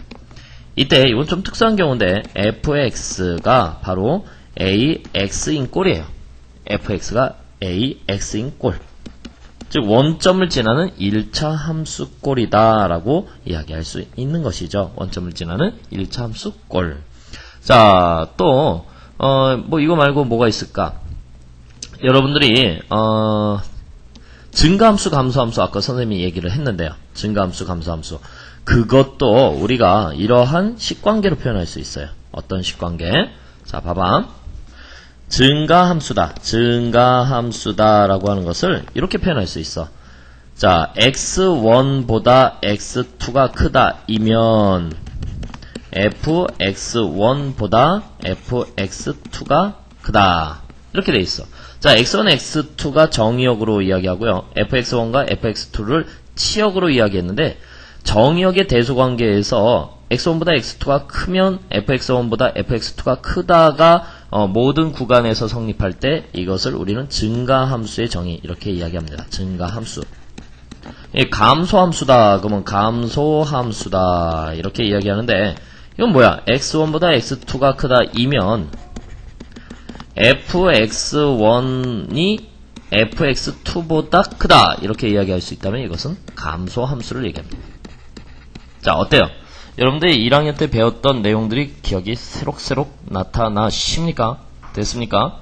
이때 이건 좀 특수한 경우인데 fx가 바로 ax인 꼴이에요. fx가 ax인 꼴. 즉 원점을 지나는 1차 함수 꼴이다 라고 이야기할 수 있는 것이죠. 원점을 지나는 1차 함수 꼴. 자, 또 뭐 이거 말고 뭐가 있을까? 여러분들이 증가함수, 감소함수 아까 선생님이 얘기를 했는데요. 증가함수, 감소함수. 그것도 우리가 이러한 식관계로 표현할 수 있어요. 어떤 식관계? 자, 봐봐. 증가함수다. 증가함수다라고 하는 것을 이렇게 표현할 수 있어. 자, x1보다 x2가 크다 이면 fx1보다 fx2가 크다. 이렇게 돼 있어. 자, x1, x2가 정의역으로 이야기하고요. fx1과 fx2를 치역으로 이야기했는데 정의역의 대소관계에서 x1보다 x2가 크면 fx1보다 fx2가 크다가 모든 구간에서 성립할 때 이것을 우리는 증가함수의 정의 이렇게 이야기합니다. 증가함수. 이 감소함수다. 그러면 감소함수다. 이렇게 이야기하는데, 이건 뭐야? x1보다 x2가 크다 이면, fx1이 fx2보다 크다. 이렇게 이야기할 수 있다면 이것은 감소함수를 얘기합니다. 자, 어때요? 여러분들이 1학년 때 배웠던 내용들이 기억이 새록새록 나타나십니까? 됐습니까?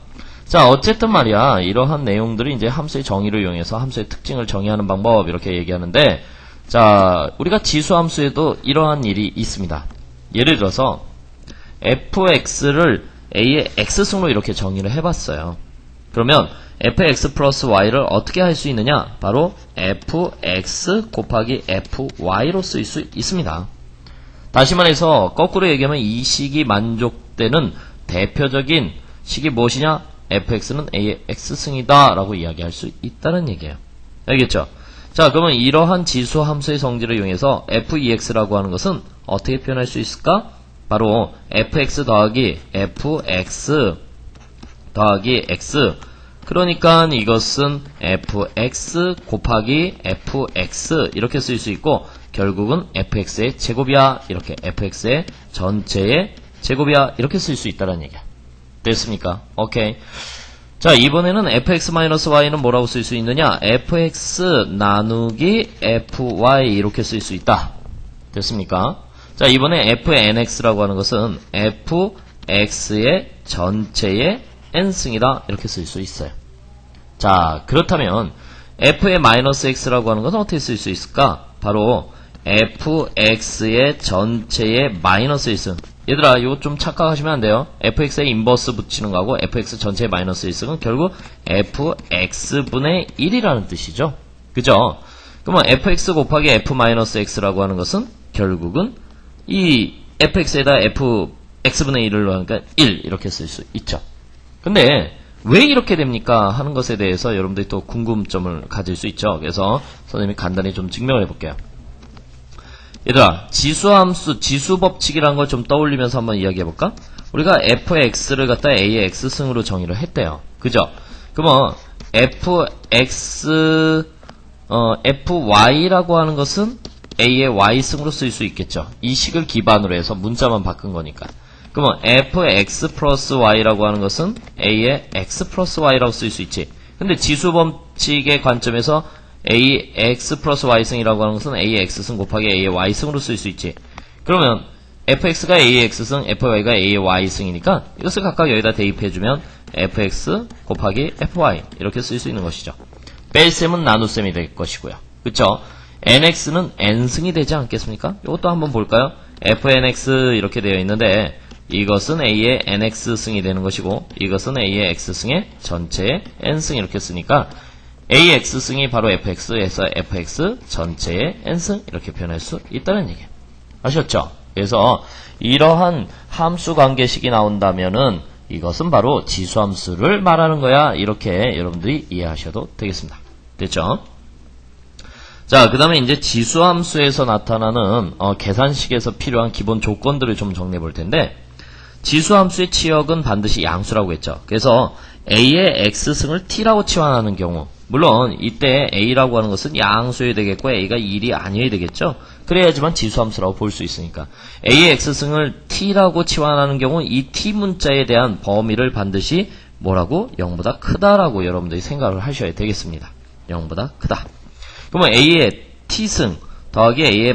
자, 어쨌든 말이야, 이러한 내용들이 이제 함수의 정의를 이용해서 함수의 특징을 정의하는 방법, 이렇게 얘기하는데, 자, 우리가 지수함수에도 이러한 일이 있습니다. 예를 들어서, fx를 a의 x승으로 이렇게 정의를 해봤어요. 그러면, fx 플러스 y를 어떻게 할 수 있느냐? 바로, fx 곱하기 fy로 쓸 수 있습니다. 다시 말해서, 거꾸로 얘기하면 이 식이 만족되는 대표적인 식이 무엇이냐? fx는 a의 x승이다 라고 이야기할 수 있다는 얘기예요. 알겠죠? 자, 그러면 이러한 지수 함수의 성질을 이용해서 fex라고 하는 것은 어떻게 표현할 수 있을까? 바로 fx 더하기 fx 더하기 x, 그러니까 이것은 fx 곱하기 fx 이렇게 쓸 수 있고, 결국은 fx의 제곱이야, 이렇게 fx의 전체의 제곱이야, 이렇게 쓸 수 있다는 얘기야. 됐습니까? 오케이. 자, 이번에는 fx-y는 뭐라고 쓸 수 있느냐? fx 나누기 fy 이렇게 쓸 수 있다. 됐습니까? 자, 이번에 fnx라고 하는 것은 fx의 전체의 n승이다. 이렇게 쓸 수 있어요. 자, 그렇다면 f의 마이너스 x라고 하는 것은 어떻게 쓸 수 있을까? 바로 fx의 전체의 마이너스 1승. 얘들아, 이거 좀 착각하시면 안 돼요. fx에 인버스 붙이는 거하고 fx 전체의 마이너스 1승은 결국 fx분의 1이라는 뜻이죠. 그죠? 그러면 fx 곱하기 f-x라고 하는 것은 결국은 이 fx에다 x분의 1을 넣으니까 1 이렇게 쓸 수 있죠. 근데 왜 이렇게 됩니까? 하는 것에 대해서 여러분들이 또 궁금점을 가질 수 있죠. 그래서 선생님이 간단히 좀 증명을 해볼게요. 얘들아, 지수함수, 지수법칙이라는 걸 좀 떠올리면서 한번 이야기해볼까? 우리가 fx를 갖다 a의 x승으로 정의를 했대요. 그죠? 그러면 fy라고 하는 것은 a의 y승으로 쓸 수 있겠죠. 이 식을 기반으로 해서 문자만 바꾼 거니까. 그러면 fx 플러스 y라고 하는 것은 a의 x 플러스 y라고 쓸 수 있지. 근데 지수법칙의 관점에서 ax 플러스 y승이라고 하는 것은 a의 x승 곱하기 a의 y승으로 쓸 수 있지. 그러면 fx가 a의 x승, fy가 a의 y승이니까 이것을 각각 여기다 대입해주면 fx 곱하기 fy 이렇게 쓸 수 있는 것이죠. 뺄셈은 나눗셈이 될 것이고요. 그쵸? nx는 n승이 되지 않겠습니까? 이것도 한번 볼까요? fnx 이렇게 되어 있는데 이것은 a의 nx승이 되는 것이고 이것은 a의 x승의 전체의 n승 이렇게 쓰니까 a의 x승이 바로 fx에서 fx 전체의 n승 이렇게 표현할 수 있다는 얘기예요. 아셨죠? 그래서 이러한 함수 관계식이 나온다면은 이것은 바로 지수함수를 말하는 거야. 이렇게 여러분들이 이해하셔도 되겠습니다. 됐죠? 자, 그 다음에 이제 지수함수에서 나타나는 계산식에서 필요한 기본 조건들을 좀 정리해 볼 텐데, 지수함수의 치역은 반드시 양수라고 했죠. 그래서 a의 x승을 t라고 치환하는 경우, 물론 이때 a라고 하는 것은 양수여야 되겠고 a가 1이 아니어야 되겠죠. 그래야지만 지수함수라고 볼 수 있으니까 a의 x승을 t라고 치환하는 경우 이 t 문자에 대한 범위를 반드시 뭐라고? 0보다 크다라고 여러분들이 생각을 하셔야 되겠습니다. 0보다 크다. 그러면 a의 t승 더하기 a의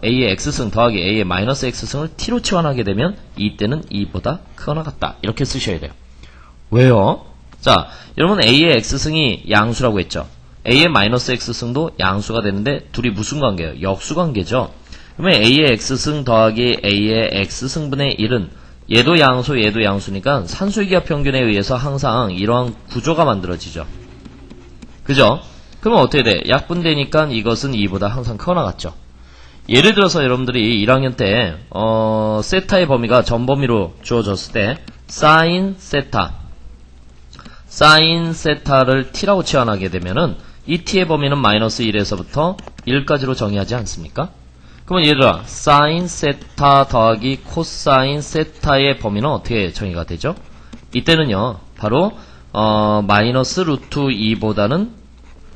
a의 x승 더하기 a의 마이너스 x승을 t로 치환하게 되면 이때는 2보다 크거나 같다. 이렇게 쓰셔야 돼요. 왜요? 자, 여러분 a의 x승이 양수라고 했죠. a의 마이너스 x승도 양수가 되는데 둘이 무슨 관계예요? 역수관계죠. 그러면 a의 x승 더하기 a의 x승분의 1은 얘도 양수 얘도 양수니까 산수의 기하 평균에 의해서 항상 이러한 구조가 만들어지죠. 그죠? 그러면 어떻게 돼? 약분되니까 이것은 2보다 항상 크거나 같죠. 예를 들어서 여러분들이 1학년 때 세타의 범위가 전범위로 주어졌을 때 사인 세타를 t라고 치환하게 되면은 이 t의 범위는 마이너스 1에서부터 1까지로 정의하지 않습니까? 그러면 얘들아, 사인 세타 더하기 코사인 세타의 범위는 어떻게 정의가 되죠? 이때는요, 바로 마이너스 루트 2보다는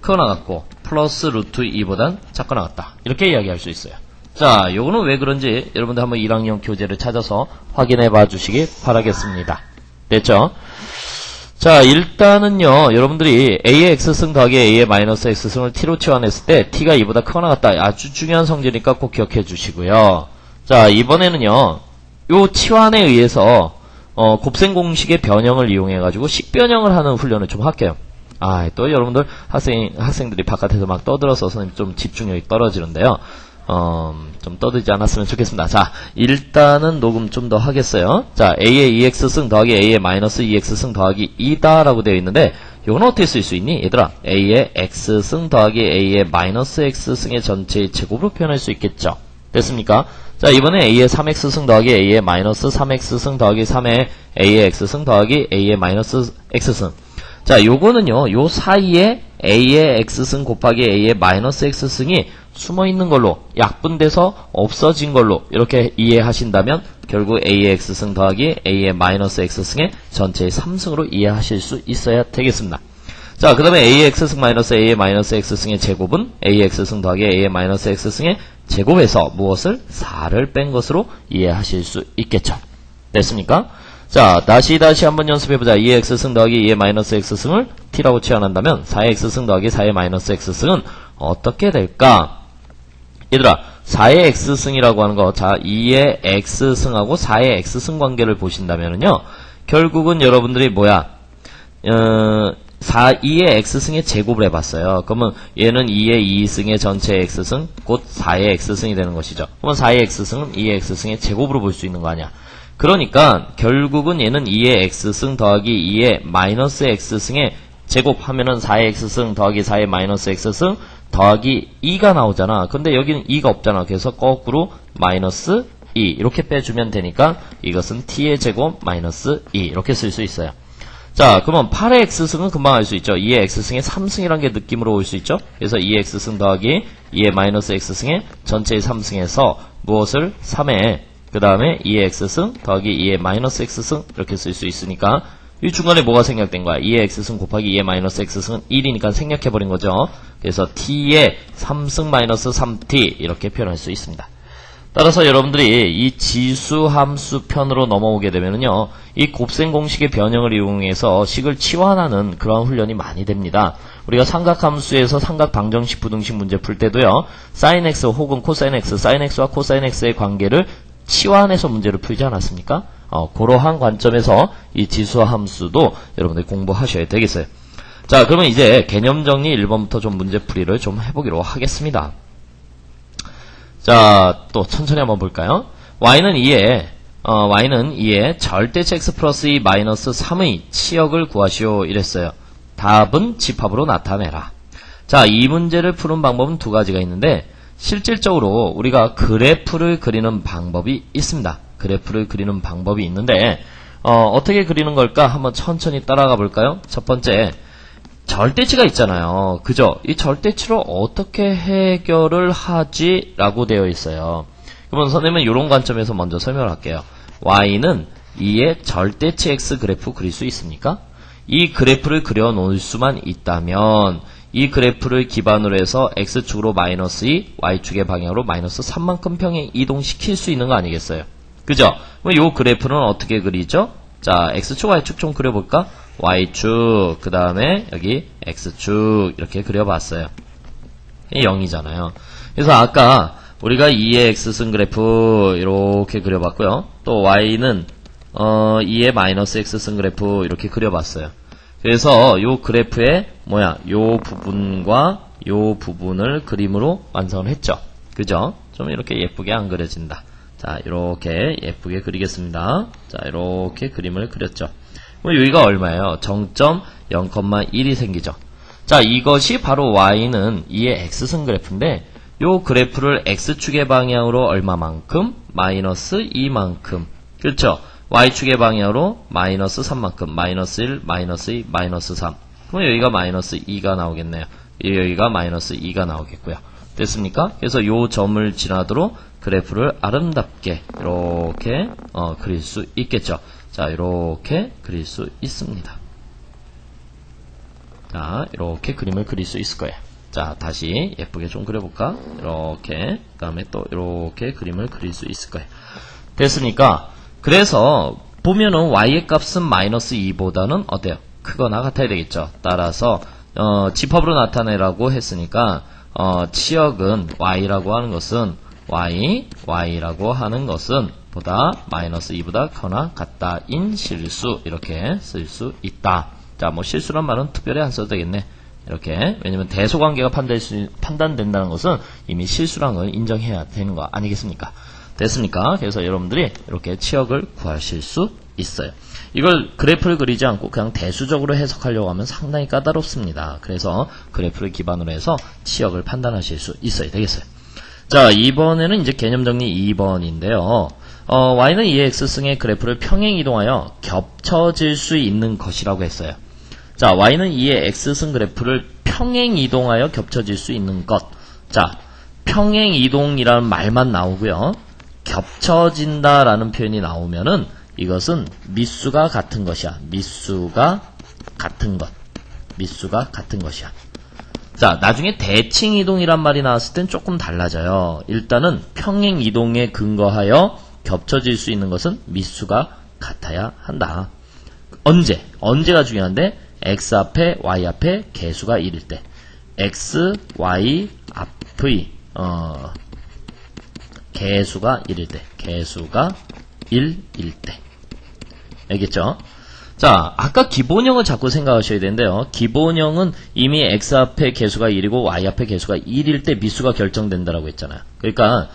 크거나 같고 플러스 루트 2보단 작거나 같다. 이렇게 이야기할 수 있어요. 자, 요거는 왜 그런지 여러분들 한번 1학년 교재를 찾아서 확인해 봐 주시기 바라겠습니다. 됐죠? 자, 일단은요, 여러분들이 a의 x승 더하기 a의 마이너스 x승을 t로 치환했을 때 t가 2보다 크거나 같다. 아주 중요한 성질이니까 꼭 기억해 주시고요. 자, 이번에는요, 요 치환에 의해서 곱셈 공식의 변형을 이용해가지고 식변형을 하는 훈련을 좀 할게요. 또 여러분들 학생들이 바깥에서 막 떠들어서 선생님 좀 집중력이 떨어지는데요. 좀 떠들지 않았으면 좋겠습니다. 자, 일단은 녹음 좀 더 하겠어요. 자, a의 2x승 더하기 a의 마이너스 2x승 더하기 2다 라고 되어 있는데, 이건 어떻게 쓸 수 있니? 얘들아, a의 x승 더하기 a의 마이너스 x승의 전체의 제곱으로 표현할 수 있겠죠. 됐습니까? 자, 이번에 a의 3x승 더하기 a의 마이너스 3x승 더하기 3의 a의 x승 더하기 a의 마이너스 x승. 자, 요거는요, 요 사이에 a의 x승 곱하기 a의 마이너스 x승이 숨어있는 걸로, 약분돼서 없어진 걸로 이렇게 이해하신다면 결국 a의 x승 더하기 a의 마이너스 x승의 전체의 3승으로 이해하실 수 있어야 되겠습니다. 자, 그 다음에 a의 x승 마이너스 a의 마이너스 x승의 제곱은 a의 x승 더하기 a의 마이너스 x승의 제곱에서 무엇을? 4를 뺀 것으로 이해하실 수 있겠죠. 됐습니까? 자, 다시 한번 연습해보자. 2의 x승 더하기 2의 마이너스 x승을 t라고 치환한다면 4의 x승 더하기 4의 마이너스 x승은 어떻게 될까? 얘들아, 4의 x승이라고 하는 거, 자, 2의 x승하고 4의 x승 관계를 보신다면은요, 결국은 여러분들이 뭐야, 2의 x승의 제곱을 해봤어요. 그러면 얘는 2의 2승의 전체 x승, 곧 4의 x승이 되는 것이죠. 그러면 4의 x승은 2의 x승의 제곱으로 볼 수 있는 거 아니야. 그러니까, 결국은 얘는 2의 x승 더하기 2의 마이너스 x승의 제곱하면은 4의 x승 더하기 4의 마이너스 x승 더하기 2가 나오잖아. 근데 여기는 2가 없잖아. 그래서 거꾸로 마이너스 2 이렇게 빼주면 되니까 이것은 t의 제곱 마이너스 2 이렇게 쓸 수 있어요. 자, 그러면 8의 x승은 금방 알 수 있죠. 2의 x승의 3승이라는 게 느낌으로 올 수 있죠. 그래서 2의 x승 더하기 2의 마이너스 x승의 전체의 3승에서 무엇을? 3의 그 다음에 2의 x승 더하기 2의 마이너스 x승 이렇게 쓸 수 있으니까 이 중간에 뭐가 생략된 거야? 2의 x승 곱하기 2의 마이너스 x승은 1이니까 생략해버린 거죠. 그래서 t의 3승 마이너스 3t 이렇게 표현할 수 있습니다. 따라서 여러분들이 이 지수함수 편으로 넘어오게 되면은요, 이 곱셈 공식의 변형을 이용해서 식을 치환하는 그런 훈련이 많이 됩니다. 우리가 삼각함수에서 삼각 방정식 부등식 문제 풀 때도요, sin x 혹은 cos x, sin x와 cos x의 관계를 치환해서 문제를 풀지 않았습니까? 그러한 관점에서 이 지수함수도 여러분들이 공부하셔야 되겠어요. 자, 그러면 이제 개념 정리 1번부터 좀 문제풀이를 좀 해보기로 하겠습니다. 자, 또 천천히 한번 볼까요? y는 2에 절대치 x 플러스 2 마이너스 3의 치역을 구하시오 이랬어요. 답은 집합으로 나타내라. 자, 이 문제를 푸는 방법은 두 가지가 있는데 실질적으로 우리가 그래프를 그리는 방법이 있습니다. 그래프를 그리는 방법이 있는데 어떻게 그리는 걸까? 한번 천천히 따라가 볼까요? 첫 번째, 절대치가 있잖아요. 그죠? 이 절대치로 어떻게 해결을 하지? 라고 되어 있어요. 그러면 선생님은 이런 관점에서 먼저 설명을 할게요. y는 2의 절대치 x 그래프 그릴 수 있습니까? 이 그래프를 그려 놓을 수만 있다면 이 그래프를 기반으로 해서 x축으로 마이너스 2, y축의 방향으로 마이너스 3만큼 평행 이동시킬 수 있는 거 아니겠어요? 그죠? 그럼 이 그래프는 어떻게 그리죠? 자, x축, y축 좀 그려볼까? y축, 그 다음에 여기 x축 이렇게 그려봤어요. 이 0이잖아요. 그래서 아까 우리가 2의 x승 그래프 이렇게 그려봤고요. 또 y는 2의 마이너스 x승 그래프 이렇게 그려봤어요. 그래서 요 그래프의 요 부분과 요 부분을 그림으로 완성을 했죠. 그죠? 좀 이렇게 예쁘게 안 그려진다. 자, 이렇게 예쁘게 그리겠습니다. 자, 이렇게 그림을 그렸죠. 여기가 얼마예요? 정점 0,1이 생기죠. 자, 이것이 바로 y는 2의 x승 그래프인데 요 그래프를 x축의 방향으로 얼마만큼? 마이너스 2만큼. 그렇죠? y축의 방향으로 마이너스 3만큼. 마이너스 1, 마이너스 2, 마이너스 3. 그럼 여기가 마이너스 2가 나오겠네요. 여기가 마이너스 2가 나오겠고요. 됐습니까? 그래서 요 점을 지나도록 그래프를 아름답게 이렇게 그릴 수 있겠죠. 자, 이렇게 그릴 수 있습니다. 자, 이렇게 그림을 그릴 수 있을 거예요. 자, 다시 예쁘게 좀 그려볼까? 이렇게, 그 다음에 또 이렇게 그림을 그릴 수 있을 거예요. 됐으니까, 그래서 보면은 y의 값은 마이너스 2보다는 어때요? 크거나 같아야 되겠죠. 따라서 집합으로 나타내라고 했으니까 치역은 y라고 하는 것은 y라고 하는 것은 보다 마이너스 2보다 크거나 같다인 실수 이렇게 쓸 수 있다. 자, 뭐 실수란 말은 특별히 안 써도 되겠네. 이렇게 왜냐면 대소관계가 판단된다는 것은 이미 실수란 걸 인정해야 되는 거 아니겠습니까? 됐습니까? 그래서 여러분들이 이렇게 치역을 구하실 수 있어요. 이걸 그래프를 그리지 않고 그냥 대수적으로 해석하려고 하면 상당히 까다롭습니다. 그래서 그래프를 기반으로 해서 치역을 판단하실 수 있어야 되겠어요. 자, 이번에는 이제 개념 정리 2번인데요. y는 2의 x승의 그래프를 평행 이동하여 겹쳐질 수 있는 것이라고 했어요. 자, y는 2의 x승 그래프를 평행 이동하여 겹쳐질 수 있는 것. 자, 평행 이동이라는 말만 나오고요. 겹쳐진다라는 표현이 나오면은 이것은 미수가 같은 것이야. 미수가 같은 것. 미수가 같은 것이야. 자, 나중에 대칭 이동이란 말이 나왔을 땐 조금 달라져요. 일단은 평행 이동에 근거하여 겹쳐질 수 있는 것은 미수가 같아야 한다. 언제가 중요한데 x 앞에 y 앞에 개수가 1일 때 x, y 앞의 개수가 1일 때 개수가 1일 때 알겠죠? 자, 아까 기본형을 자꾸 생각하셔야 되는데요. 기본형은 이미 x 앞에 개수가 1이고 y 앞에 개수가 1일 때 미수가 결정된다라고 했잖아요. 그러니까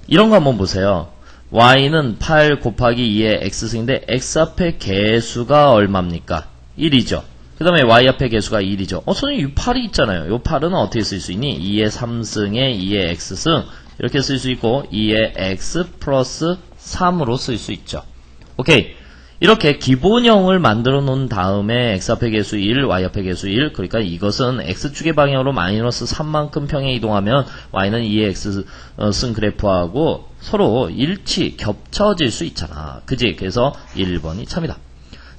이런 거 한번 보세요. y는 8 곱하기 2의 x승인데 x 앞에 개수가 얼마입니까? 1이죠. 그 다음에 y 앞에 개수가 1이죠. 선생님 이 8이 있잖아요. 이 8은 어떻게 쓸 수 있니? 2의 3승에 2의 x승 이렇게 쓸 수 있고 2의 x 플러스 3으로 쓸 수 있죠. 오케이. 이렇게 기본형을 만들어 놓은 다음에 x 앞에 개수 1, y 앞에 개수 1 그러니까 이것은 x축의 방향으로 마이너스 3만큼 평행 이동하면 y는 2의 x승 그래프하고 서로 겹쳐질 수 있잖아. 그지? 그래서 1번이 참이다.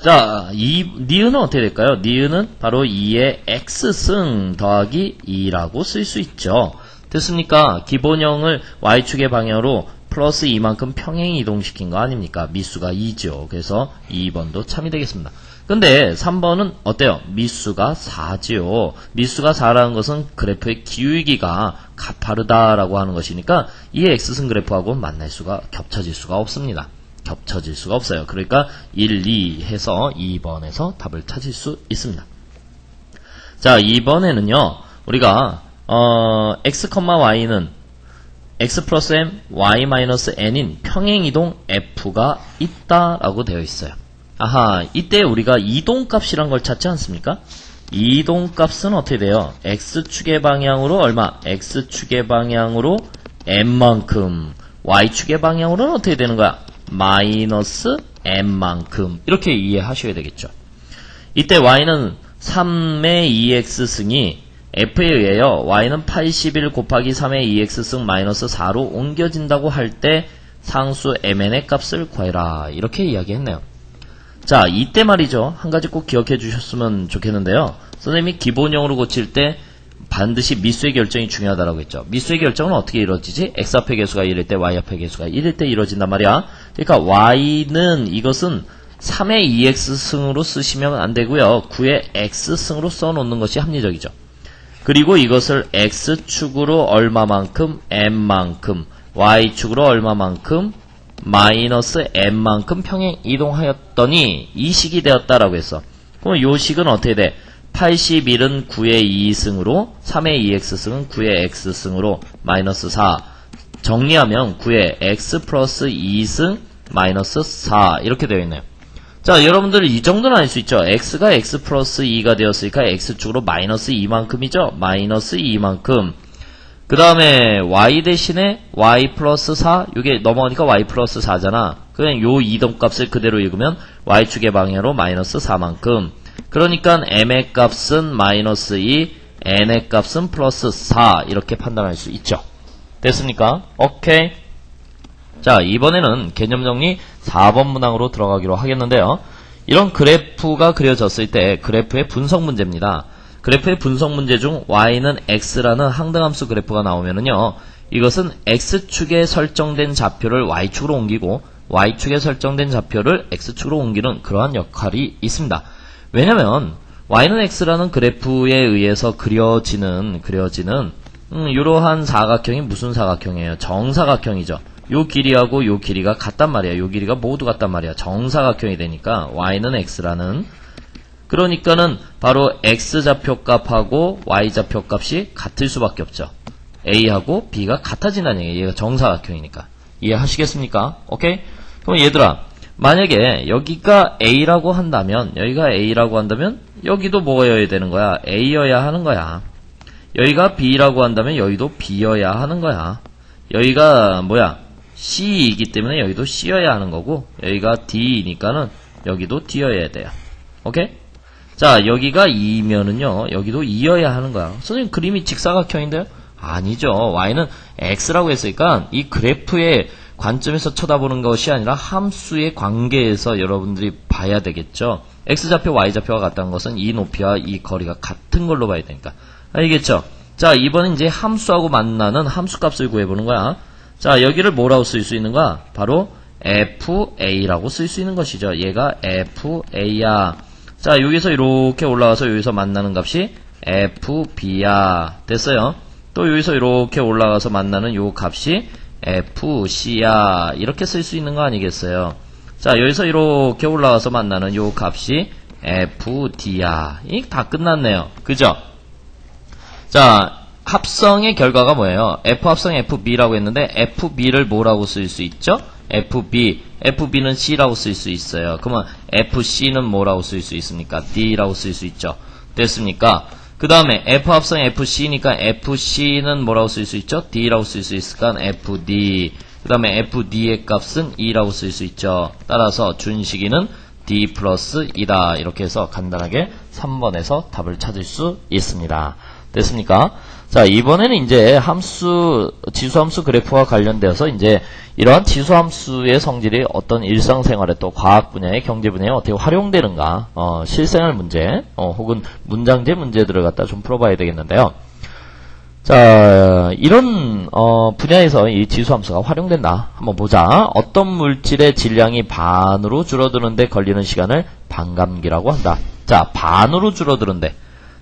자, 니은은 어떻게 될까요? 니은은 바로 2의 x승 더하기 2라고 쓸 수 있죠. 됐습니까? 기본형을 y축의 방향으로 플러스 2만큼 평행 이동시킨 거 아닙니까? 미수가 2죠. 그래서 2번도 참이 되겠습니다. 근데 3번은 어때요? 미수가 4지요. 미수가 4라는 것은 그래프의 기울기가 가파르다라고 하는 것이니까 이 x승 그래프하고 겹쳐질 수가 없습니다. 겹쳐질 수가 없어요. 그러니까 1, 2 해서 2번에서 답을 찾을 수 있습니다. 자, 이번에는요. 우리가 x, y는 x 플러스 m, y 마이너스 n인 평행이동 f가 있다라고 되어 있어요. 아하, 이때 우리가 이동값이란 걸 찾지 않습니까? 이동값은 어떻게 돼요? x축의 방향으로 얼마? x축의 방향으로 m만큼, y축의 방향으로는 어떻게 되는 거야? 마이너스 m만큼. 이렇게 이해하셔야 되겠죠. 이때 y는 3의 2x승이 f에 의하여 y는 81 곱하기 3의 2x승 마이너스 4로 옮겨진다고 할 때 상수 mn의 값을 구해라. 이렇게 이야기했네요. 자, 이때 말이죠. 한 가지 꼭 기억해 주셨으면 좋겠는데요. 선생님이 기본형으로 고칠 때 반드시 미수의 결정이 중요하다고 했죠. 미수의 결정은 어떻게 이루어지지? x 앞의 개수가 1일 때 y 앞의 개수가 1일 때 이루어진단 말이야. 그러니까 y는 이것은 3의 2x승으로 쓰시면 안 되고요. 9의 x승으로 써놓는 것이 합리적이죠. 그리고 이것을 x축으로 얼마만큼? m만큼, y축으로 얼마만큼? 마이너스 m만큼 평행 이동하였더니 이 식이 되었다라고 했어. 그럼 요 식은 어떻게 돼? 81은 9의 2승으로 3의 2x승은 9의 x승으로 마이너스 4 정리하면 9의 x 플러스 2승 마이너스 4 이렇게 되어 있네요. 자, 여러분들 이 정도는 알 수 있죠. x가 x 플러스 2가 되었으니까 x축으로 마이너스 2만큼이죠. 마이너스 2만큼. 그 다음에 y 대신에 y 플러스 4 이게 넘어가니까 y 플러스 4잖아. 그냥 요 이동값을 그대로 읽으면 y축의 방향으로 마이너스 4만큼. 그러니까 m의 값은 마이너스 2, n의 값은 플러스 4 이렇게 판단할 수 있죠. 됐습니까? 오케이. 자, 이번에는 개념 정리 4번 문항으로 들어가기로 하겠는데요. 이런 그래프가 그려졌을 때 그래프의 분석 문제입니다. 그래프의 분석 문제 중 y는 x라는 항등함수 그래프가 나오면은요, 이것은 x축에 설정된 좌표를 y축으로 옮기고 y축에 설정된 좌표를 x축으로 옮기는 그러한 역할이 있습니다. 왜냐면 y는 x라는 그래프에 의해서 그려지는 이러한 사각형이 무슨 사각형이에요? 정사각형이죠. 요 길이하고 요 길이가 같단 말이야. 요 길이가 모두 같단 말이야. 정사각형이 되니까 y는 x라는, 그러니까는 바로 x좌표 값하고 y좌표 값이 같을 수밖에 없죠. a하고 b가 같아진다는 얘기예요. 얘가 정사각형이니까. 이해하시겠습니까? 오케이? 그럼 얘들아, 만약에 여기가 a라고 한다면, 여기도 뭐여야 되는 거야? a여야 하는 거야. 여기가 b라고 한다면 여기도 b여야 하는 거야. 여기가 뭐야? c이기 때문에 여기도 c여야 하는 거고, 여기가 d니까는 여기도 d여야 돼요. 오케이? 자, 여기가 2면은요, 여기도 2여야 하는 거야. 선생님, 그림이 직사각형인데요? 아니죠. y는 x라고 했으니까 이 그래프의 관점에서 쳐다보는 것이 아니라 함수의 관계에서 여러분들이 봐야 되겠죠. x좌표, y좌표가 같다는 것은 이 높이와 이 거리가 같은 걸로 봐야 되니까. 알겠죠? 자, 이번엔 이제 함수하고 만나는 함수값을 구해보는 거야. 자, 여기를 뭐라고 쓸 수 있는 거야? 바로 fa라고 쓸 수 있는 것이죠. 얘가 fa야. 자, 여기서 이렇게 올라가서 여기서 만나는 값이 fb야. 됐어요? 또 여기서 이렇게 올라가서 만나는 요 값이 fc야. 이렇게 쓸 수 있는 거 아니겠어요? 자, 여기서 이렇게 올라가서 만나는 요 값이 fd야. 이 다 끝났네요. 그죠? 자, 합성의 결과가 뭐예요? f합성 fb라고 했는데 fb를 뭐라고 쓸 수 있죠? fb는 c라고 쓸 수 있어요. 그러면 fc는 뭐라고 쓸 수 있습니까? d라고 쓸 수 있죠. 됐습니까? 그 다음에 f합성 fc니까 fc는 뭐라고 쓸 수 있죠? d라고 쓸 수 있으니까 fd. 그 다음에 fd의 값은 2라고 쓸 수 있죠. 따라서 준식이는 d 플러스 2다. 이렇게 해서 간단하게 3번에서 답을 찾을 수 있습니다. 됐습니까? 자, 이번에는 이제 지수함수 그래프와 관련되어서 이제 이러한 지수함수의 성질이 어떤 일상생활에 또 과학 분야의 경제 분야에 어떻게 활용되는가, 실생활 문제, 혹은 문장제 문제들을 갖다 좀 풀어봐야 되겠는데요. 자, 이런, 분야에서 이 지수함수가 활용된다. 한번 보자. 어떤 물질의 질량이 반으로 줄어드는데 걸리는 시간을 반감기라고 한다. 자, 반으로 줄어드는데.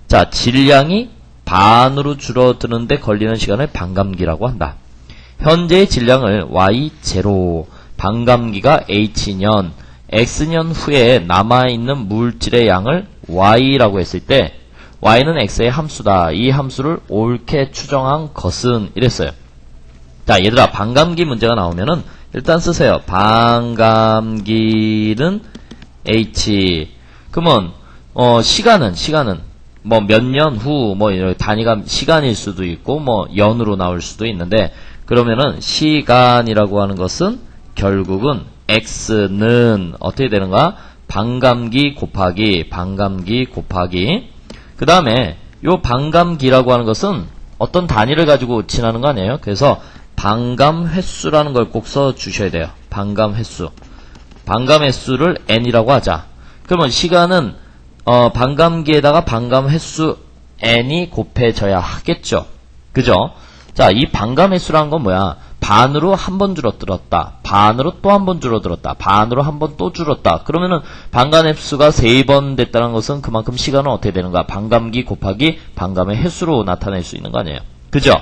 자, 질량이 반으로 줄어드는데 걸리는 시간을 반감기라고 한다. 현재의 질량을 y0, 반감기가 h년, x년 후에 남아있는 물질의 양을 y라고 했을 때 y는 x의 함수다. 이 함수를 옳게 추정한 것은 이랬어요. 자, 얘들아, 반감기 문제가 나오면은 일단 쓰세요. 반감기는 h. 그러면 시간은 뭐 몇 년 후, 뭐 단위가 시간일 수도 있고 뭐 연으로 나올 수도 있는데, 그러면은 시간이라고 하는 것은 결국은 x는 어떻게 되는가? 반감기 곱하기 그 다음에 요 반감기라고 하는 것은 어떤 단위를 가지고 지나는 거 아니에요? 그래서 반감 횟수라는 걸 꼭 써 주셔야 돼요. 반감 횟수를 n이라고 하자. 그러면 시간은 반감기에다가 반감 횟수 n이 곱해져야 하겠죠. 그죠? 자, 이 반감 횟수라는 건 뭐야? 반으로 한 번 줄어들었다. 반으로 또 한 번 줄어들었다. 반으로 한 번 또 줄었다. 그러면은 반감 횟수가 3번 됐다는 것은 그만큼 시간은 어떻게 되는가? 반감기 곱하기 반감의 횟수로 나타낼 수 있는 거 아니에요? 그죠?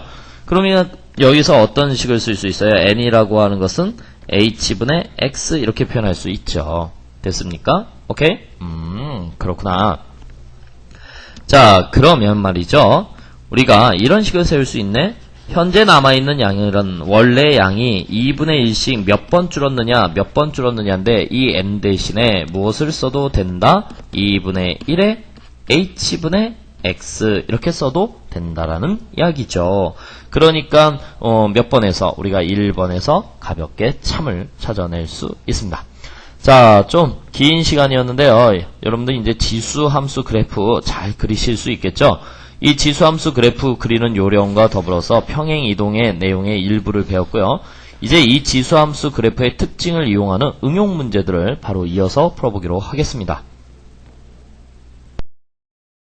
그러면 여기서 어떤 식을 쓸 수 있어요? n이라고 하는 것은 h분의 x 이렇게 표현할 수 있죠. 됐습니까? 오케이? 그렇구나. 자, 그러면 말이죠. 우리가 이런 식을 세울 수 있네. 현재 남아있는 양은 원래 양이 2분의 1씩 몇 번 줄었느냐인데 이 n 대신에 무엇을 써도 된다? 2분의 1에 h분의 x 이렇게 써도 된다라는 이야기죠. 그러니까 몇 번에서 우리가 1번에서 가볍게 참을 찾아낼 수 있습니다. 자, 좀 긴 시간이었는데요. 여러분들 이제 지수함수 그래프 잘 그리실 수 있겠죠? 이 지수함수 그래프 그리는 요령과 더불어서 평행이동의 내용의 일부를 배웠고요. 이제 이 지수함수 그래프의 특징을 이용하는 응용 문제들을 바로 이어서 풀어보기로 하겠습니다.